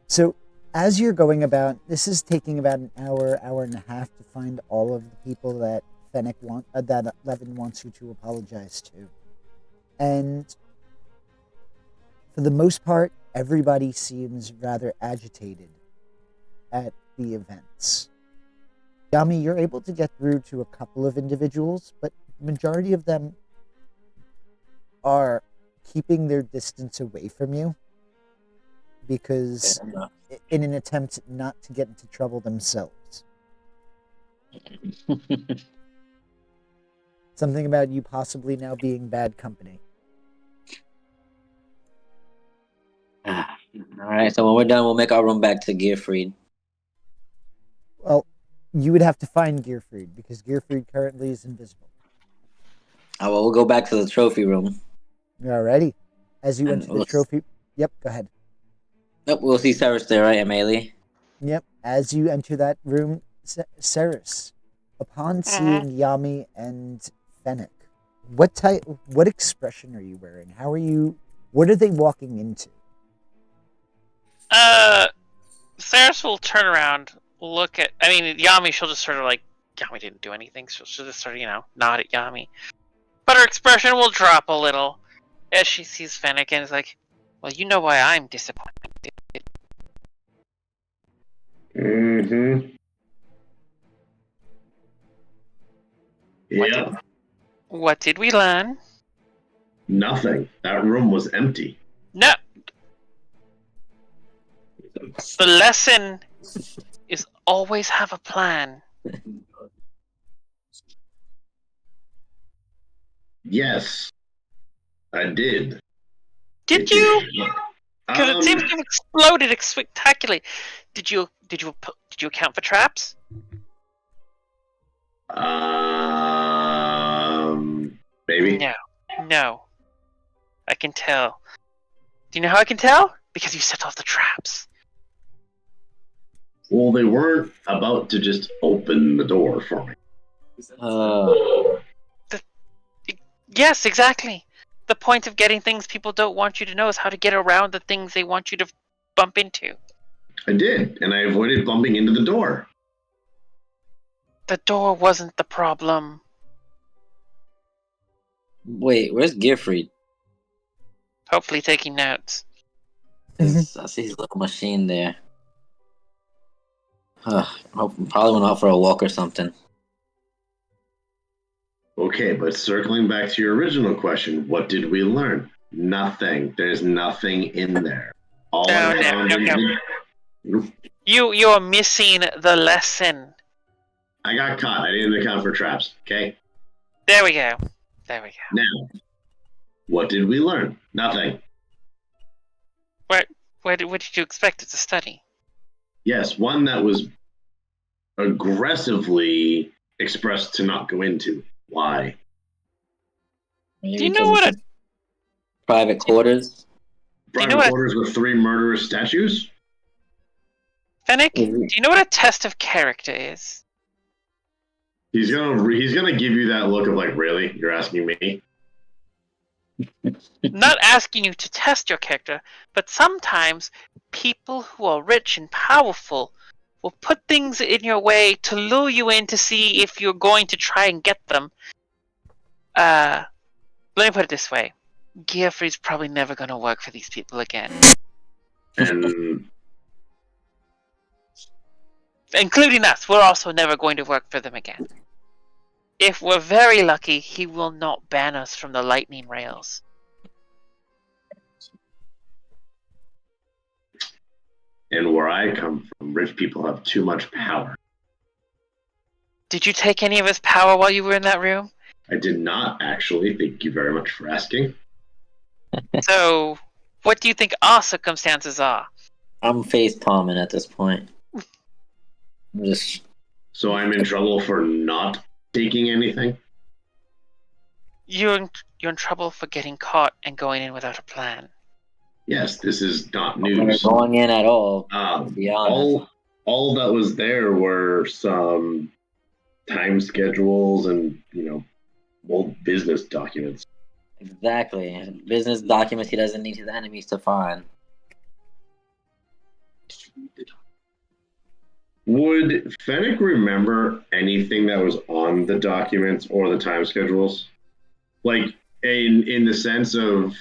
So as you're going about, this is taking about an hour, hour and a half to find all of the people that Fennec that Levin wants you to apologize to, and for the most part, everybody seems rather agitated at the events. Yami, you're able to get through to a couple of individuals, but the majority of them are keeping their distance away from you because in an attempt not to get into trouble themselves. Something about you possibly now being bad company. Alright, so when we're done, we'll make our run back to Gierfreid. Well, you would have to find Gierfreid because Gierfreid currently is invisible. Oh, well, we'll go back to the trophy room. Alrighty. As you enter the trophy... Yep, go ahead. Nope, we'll see Saris there, right, Amelie? Yep. As you enter that room, Saris, upon seeing Yami and Fennec, what expression are you wearing? What are they walking into? Saris will turn around, look at... I mean, Yami, she'll just sort of like... Yami didn't do anything, so she'll just sort of, nod at Yami. But her expression will drop a little as she sees Fennec and is like, well, you know why I'm disappointed. Mm-hmm. Yeah. What did we learn? Nothing. That room was empty. No. The lesson is always have a plan. Yes, I did. Did you? Because it seems to have exploded spectacularly. Did you account for traps? Maybe. No. I can tell. Do you know how I can tell? Because you set off the traps. Well, they weren't about to just open the door for me. Yes, exactly. The point of getting things people don't want you to know is how to get around the things they want you to bump into. I did, and I avoided bumping into the door. The door wasn't the problem. Wait, where's Gierfreid? Hopefully taking notes. I see his little machine there. Probably went out for a walk or something. Okay, but circling back to your original question, what did we learn? Nothing. There's nothing in there. All I found You're missing the lesson. I got caught. I didn't account for traps. Okay. There we go. Now, what did we learn? Nothing. What did you expect it to study? Yes, one that was aggressively expressed to not go into. Why? Maybe Do you know what private quarters? Private quarters with 3 murderous statues? Fennec, do you know what a test of character is? He's gonna give you that look of like, really? You're asking me? Not asking you to test your character, but sometimes people who are rich and powerful will put things in your way to lure you in to see if you're going to try and get them. Let me put it this way. Gierfreid's probably never going to work for these people again. And including us, we're also never going to work for them again. If we're very lucky, he will not ban us from the lightning rails. And where I come from, rich people have too much power. Did you take any of his power while you were in that room? I did not, actually. Thank you very much for asking. So, what do you think our circumstances are? I'm face palming at this point. I'm just. So I'm in trouble for not taking anything? You're in trouble for getting caught and going in without a plan. Yes, this is not I'm news. not going in at all. To be honest. All that was there were some time schedules and, old business documents. Exactly. Business documents he doesn't need his enemies to find. Would Fennec remember anything that was on the documents or the time schedules? Like, in the sense of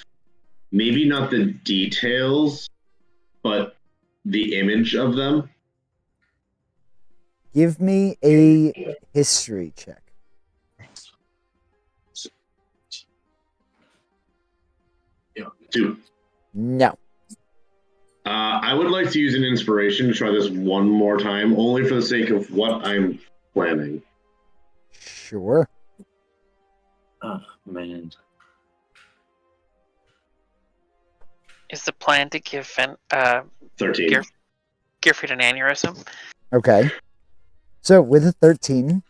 maybe not the details, but the image of them? Give me a history check. Two. No. I would like to use an inspiration to try this one more time, only for the sake of what I'm planning. Sure. Oh, man. Is the plan to give 13. Gierfreid an aneurysm? Okay. So with a 13,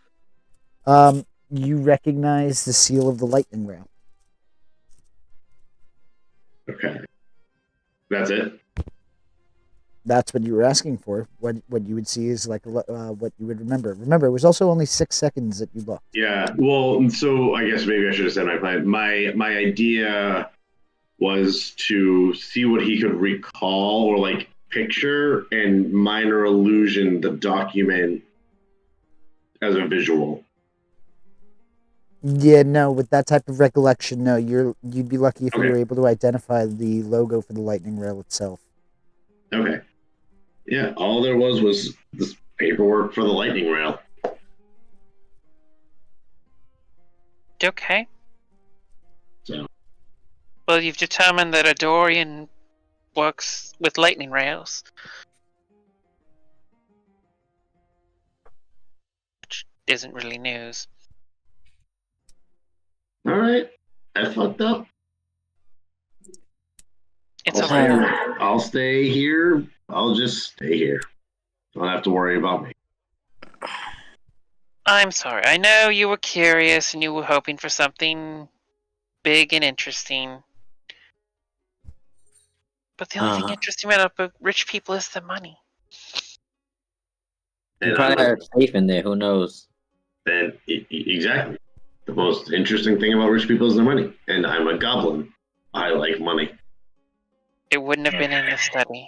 you recognize the seal of the lightning rail. Okay. That's it? That's what you were asking for. What you would see is like what you would remember. Remember, it was also only 6 seconds that you looked. Yeah. Well, so I guess maybe I should have said my plan. My idea was to see what he could recall or like picture and minor illusion the document as a visual. Yeah, no, with that type of recollection, no, you'd be lucky if you Okay. were able to identify the logo for the lightning rail itself. Okay. Yeah, all there was this paperwork for the lightning rail. Okay. So Well, you've determined that Orien works with lightning rails. Which isn't really news. all right. I fucked up. It's I'll okay. I'll stay here. I'll just stay here. Don't have to worry about me. I'm sorry. I know you were curious and you were hoping for something big and interesting. But the only thing interesting about rich people is the money. You And probably had a safe in there. Who knows? exactly. The most interesting thing about rich people is their money. And I'm a goblin. I like money. It wouldn't have been in the study.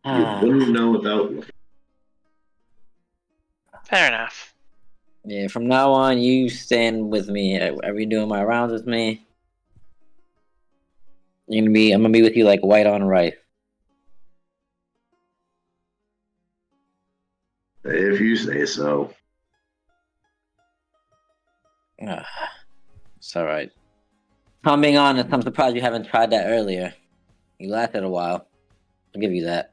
You wouldn't know without looking. Fair enough. Yeah, from now on, you stand with me. Are you doing my rounds with me? I'm gonna be with you like white on rice. If you say so. It's alright. I'm being honest, I'm surprised you haven't tried that earlier. You lasted a while. I'll give you that.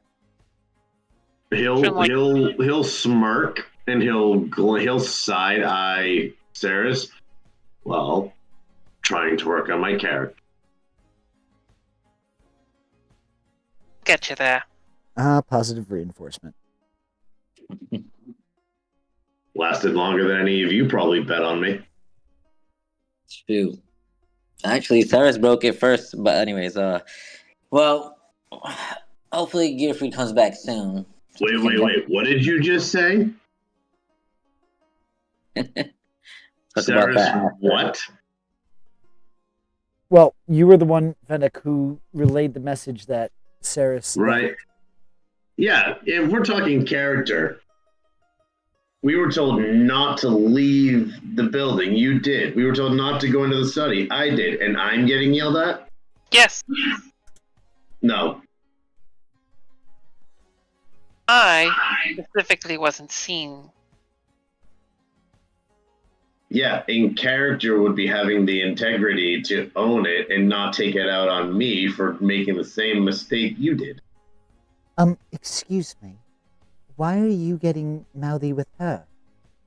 He'll smirk and he'll side eye Saris. Well, trying to work on my character. Get you there. Positive reinforcement. Lasted longer than any of you probably bet on me. Shoot. Actually, Saris broke it first, but anyways, well, hopefully Gierfreid comes back soon. Wait. What did you just say? Talk about Saris, that. what? Well, you were the one, Fennec, who relayed the message that Saris... Right. Yeah, if we're talking character, we were told not to leave the building. You did. We were told not to go into the study. I did. And I'm getting yelled at? Yes, No. I specifically wasn't seen. Yeah, in character would be having the integrity to own it and not take it out on me for making the same mistake you did. Excuse me. Why are you getting mouthy with her?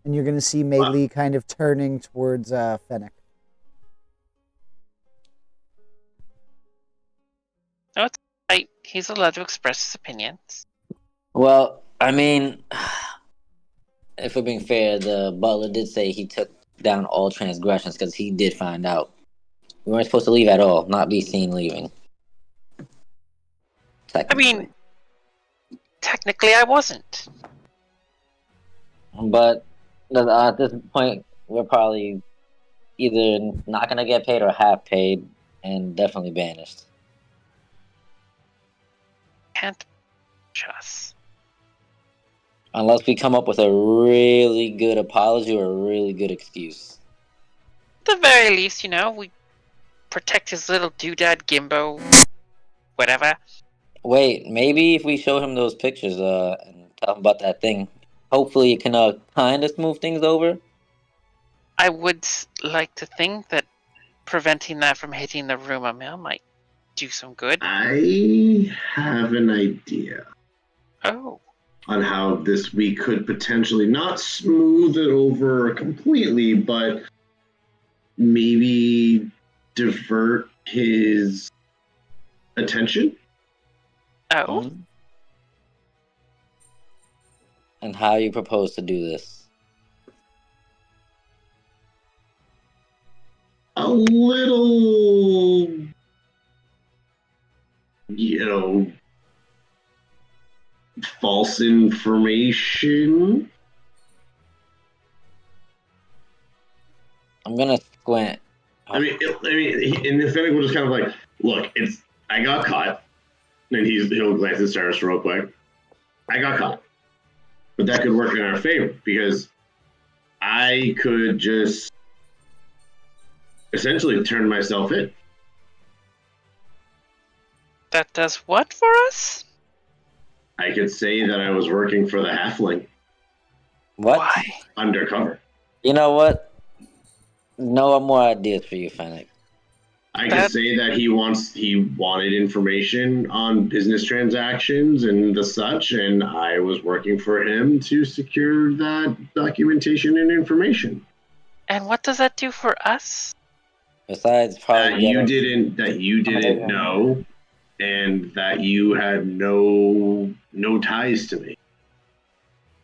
And you're going to see Mei Li kind of turning towards Fennec. No, it's right. He's allowed to express his opinions. Well, I mean, if we're being fair, the butler did say he took down all transgressions because he did find out. We weren't supposed to leave at all, not be seen leaving. I mean, technically I wasn't. But at this point, we're probably either not going to get paid or half paid, and definitely banished. Can't just. Unless we come up with a really good apology or a really good excuse. At the very least, we protect his little doodad Gimbo. Whatever. Wait, maybe if we show him those pictures and tell him about that thing, hopefully it can kind of smooth things over. I would like to think that preventing that from hitting the rumor mill might do some good. I have an idea. Oh. On how we could potentially not smooth it over completely, but maybe divert his attention. Oh. And how you propose to do this? A little, false information. I'm gonna squint. And the Fennec will just kind of like, look, I got caught. And he'll glance at Saris real quick. I got caught. But that could work in our favor because I could just essentially turn myself in. That does what for us? I could say that I was working for the halfling. What? Why? Undercover. You know what? No more ideas for you, Fennec. I could say that he wanted information on business transactions and the such, and I was working for him to secure that documentation and information. And what does that do for us? Besides, probably you didn't know, and that you had no ties to me.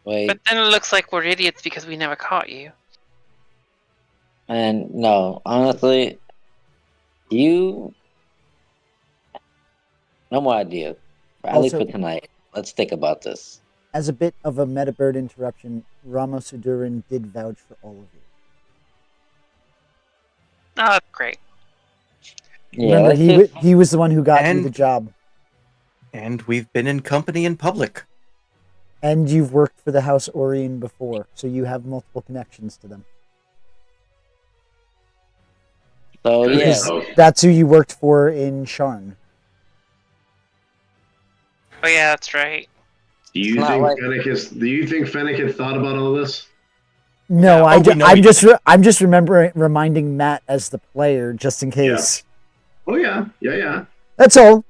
Wait. But then it looks like we're idiots because we never caught you. And no, honestly, no more ideas. At least for tonight. Let's think about this. As a bit of a meta-bird interruption, Ramos Udurin did vouch for all of you. Oh, that's great. Yeah, remember, he was the one who got you the job. And we've been in company in public. And you've worked for the House Orien before, so you have multiple connections to them. So yeah, that's who you worked for in Sharn. Oh yeah, that's right. Do you think Fennec had thought about all this? No, I'm just reminding Matt as the player, just in case. Yeah. Oh yeah. That's all.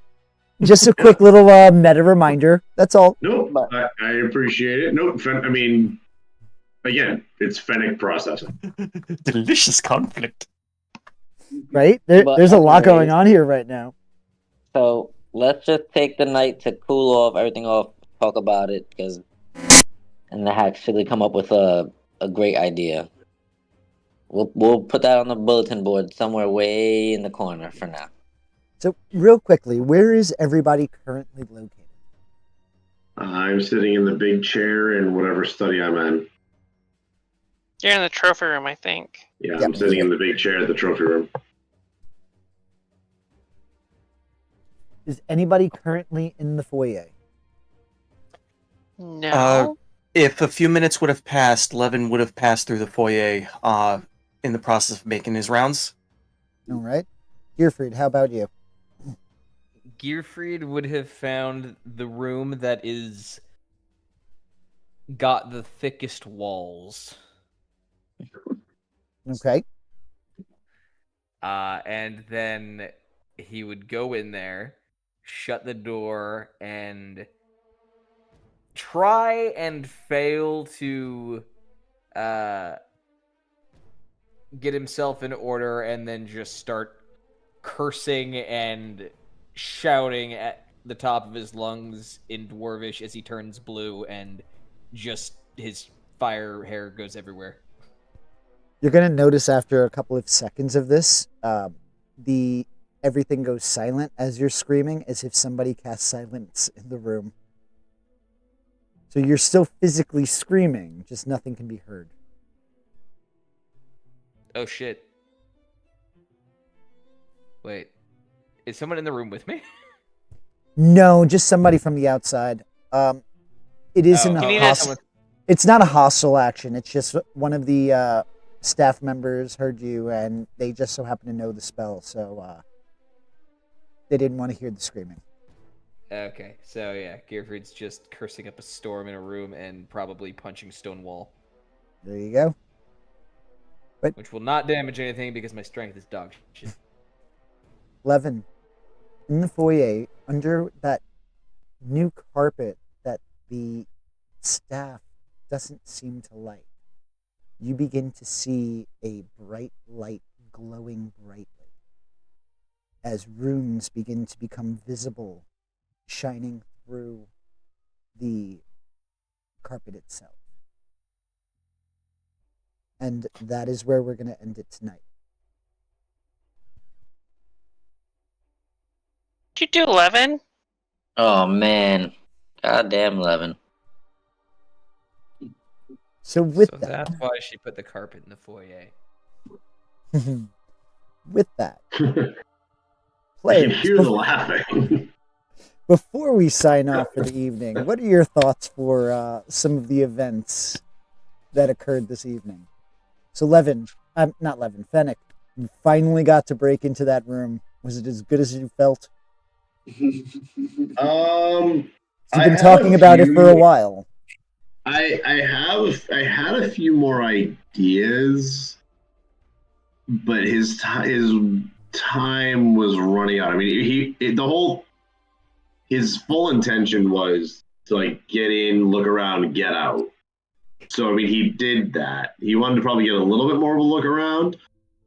Just a quick little meta reminder. That's all. Nope, I appreciate it. Nope, again, it's Fennec processing. Delicious conflict. Right? There's a lot going on here right now. So let's just take the night to cool off, everything off, talk about it, and actually come up with a great idea. We'll put that on the bulletin board somewhere way in the corner for now. So real quickly, where is everybody currently located? I'm sitting in the big chair in whatever study I'm in. You're in the trophy room, I think. Yeah, I'm sitting in the big chair at the trophy room. Is anybody currently in the foyer? No. If a few minutes would have passed, Levin would have passed through the foyer in the process of making his rounds. All right. Gierfreid, how about you? Gierfreid would have found the room that got the thickest walls. Okay. And then he would go in there, shut the door, and try and fail to get himself in order, and then just start cursing and shouting at the top of his lungs in Dwarvish as he turns blue, and just his fire hair goes everywhere. You're going to notice after a couple of seconds of this, everything goes silent as you're screaming, as if somebody cast silence in the room. So you're still physically screaming, just nothing can be heard. Oh shit. Wait. Is someone in the room with me? No, just somebody from the outside. It isn't Oh, a need hostile. It's not a hostile action. It's just one of the staff members heard you, and they just so happen to know the spell, so they didn't want to hear the screaming. Okay, so yeah, Gierfried's just cursing up a storm in a room and probably punching stone wall. There you go. Which will not damage anything because my strength is dog shit. Levin, in the foyer, under that new carpet that the staff doesn't seem to like, you begin to see a bright light glowing brightly as runes begin to become visible, shining through the carpet itself. And that is where we're going to end it tonight. Did you do 11? Oh man, goddamn 11. So with So that, that's why she put the carpet in the foyer. with that, I can players, hear the laughing. before we sign off for the evening, what are your thoughts for some of the events that occurred this evening? So Fennec, you finally got to break into that room. Was it as good as you felt? You've been talking about it for a while. I had a few more ideas, but his time was running out. I mean, his full intention was to like get in, look around, and get out. So I mean, he did that. He wanted to probably get a little bit more of a look around,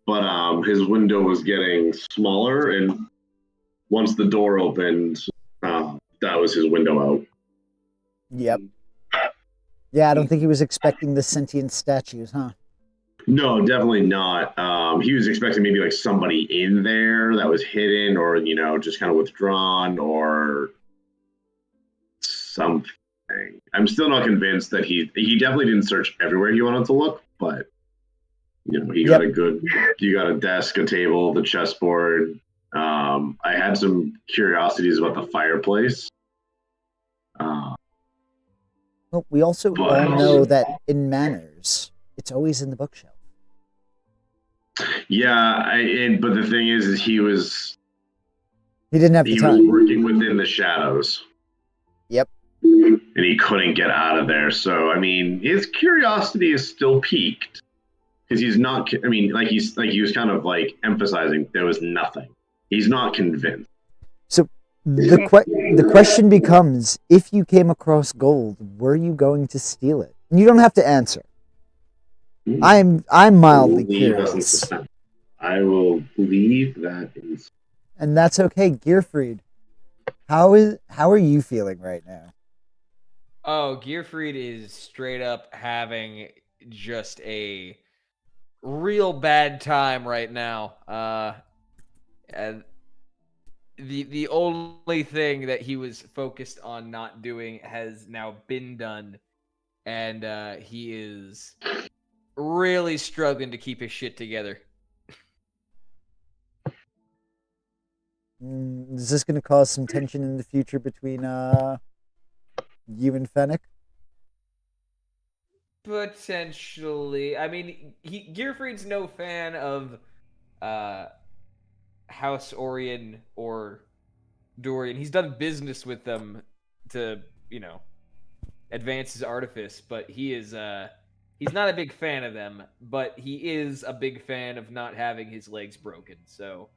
but his window was getting smaller, and once the door opened, that was his window out. Yep. Yeah, I don't think he was expecting the sentient statues, huh? No, definitely not. He was expecting maybe like somebody in there that was hidden, or just kind of withdrawn, or something. I'm still not convinced that he definitely didn't search everywhere he wanted to look, but he got you got a desk, a table, the chessboard. I had some curiosities about the fireplace. Well, we also all know that in manners, it's always in the bookshelf. Yeah, but the thing is he didn't have the time. was working within the shadows. Yep. And he couldn't get out of there. So I mean, his curiosity is still piqued because he's not. I mean, he was kind of like emphasizing there was nothing. He's not convinced. So the question becomes: if you came across gold, were you going to steal it? And you don't have to answer. I'm mildly curious. I will leave that is. And that's okay, Gierfried. How are you feeling right now? Oh, Gierfried is straight up having just a real bad time right now. And the only thing that he was focused on not doing has now been done, and he is really struggling to keep his shit together. Is this going to cause some tension in the future between you and Fennec? Potentially. I mean, Gierfried's no fan of House Orien or Dorian. He's done business with them to, advance his artifice, but he is He's not a big fan of them, but he is a big fan of not having his legs broken. So,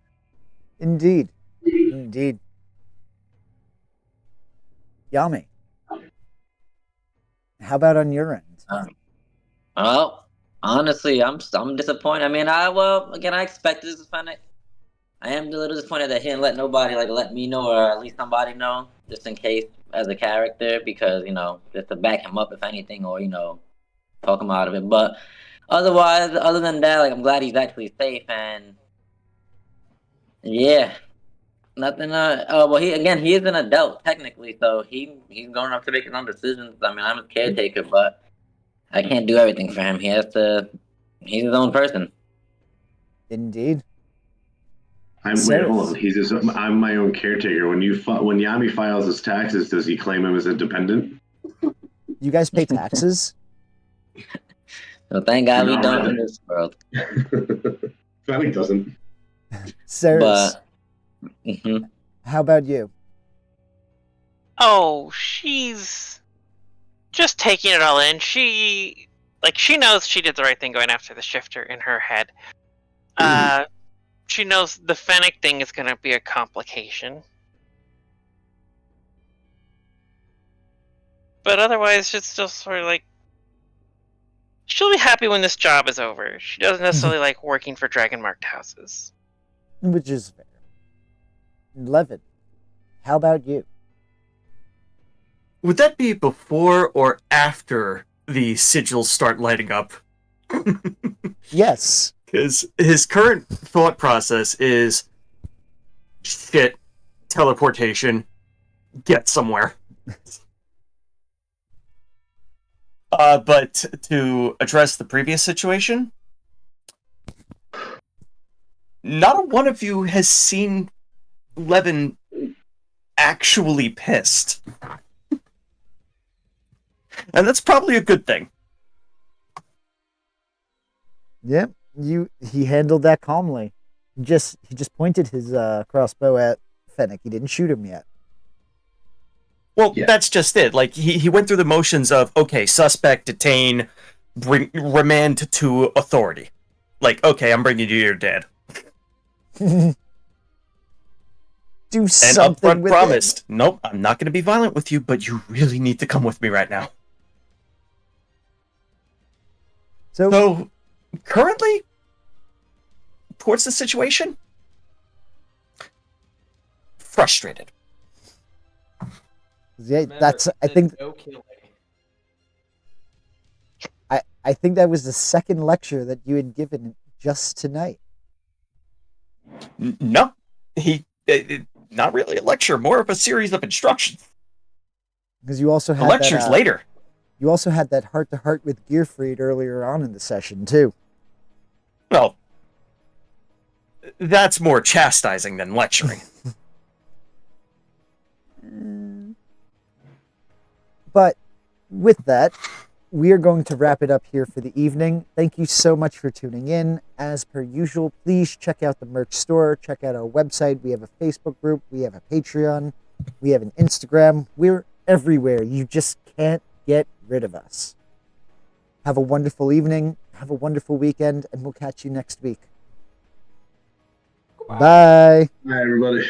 Indeed. Indeed. Yami. How about on your end? Well, honestly, I'm disappointed. I mean, I expected this Fennec. I am a little disappointed that he didn't let nobody let me know, or at least somebody know, just in case as a character, because just to back him up if anything, or talk him out of it. But otherwise, other than that, I'm glad he's actually safe, and yeah, nothing. Well, he is an adult technically, so he's grown up to make his own decisions. I mean, I'm his caretaker, but I can't do everything for him. He's his own person. Indeed. Wait, hold on. I'm my own caretaker. When Yami files his taxes, does he claim him as a dependent? You guys pay taxes? So thank God we don't in this world. Fennec doesn't. Saris, But how about you? Oh, she's just taking it all in. She knows she did the right thing going after the shifter in her head. She knows the Fennec thing is going to be a complication. But otherwise, it's still sort of she'll be happy when this job is over. She doesn't necessarily like working for dragon-marked houses. Which is fair. Levin, how about you? Would that be before or after the sigils start lighting up? Yes. Because his current thought process is shit, teleportation, get somewhere. But to address the previous situation, not one of you has seen Levin actually pissed. And that's probably a good thing. Yep. He handled that calmly. He just pointed his crossbow at Fennec. He didn't shoot him yet. Well, that's just it. He went through the motions of, okay, suspect, detain, remand to authority. Okay, I'm bringing you your dad. Do something and upfront with promised, nope, I'm not going to be violent with you, but you really need to come with me right now. So currently, towards the situation, frustrated. Yeah, remember, I think no killing. I think that was the second lecture that you had given just tonight. No, not really a lecture, more of a series of instructions. Because you also The had lecture's later. You also had that heart-to-heart with Gierfreid earlier on in the session too. Well, that's more chastising than lecturing. But with that, we are going to wrap it up here for the evening. Thank you so much for tuning in. As per usual, please check out the merch store. Check out our website. We have a Facebook group. We have a Patreon. We have an Instagram. We're everywhere. You just can't get rid of us. Have a wonderful evening. Have a wonderful weekend. And we'll catch you next week. Bye. Bye, everybody.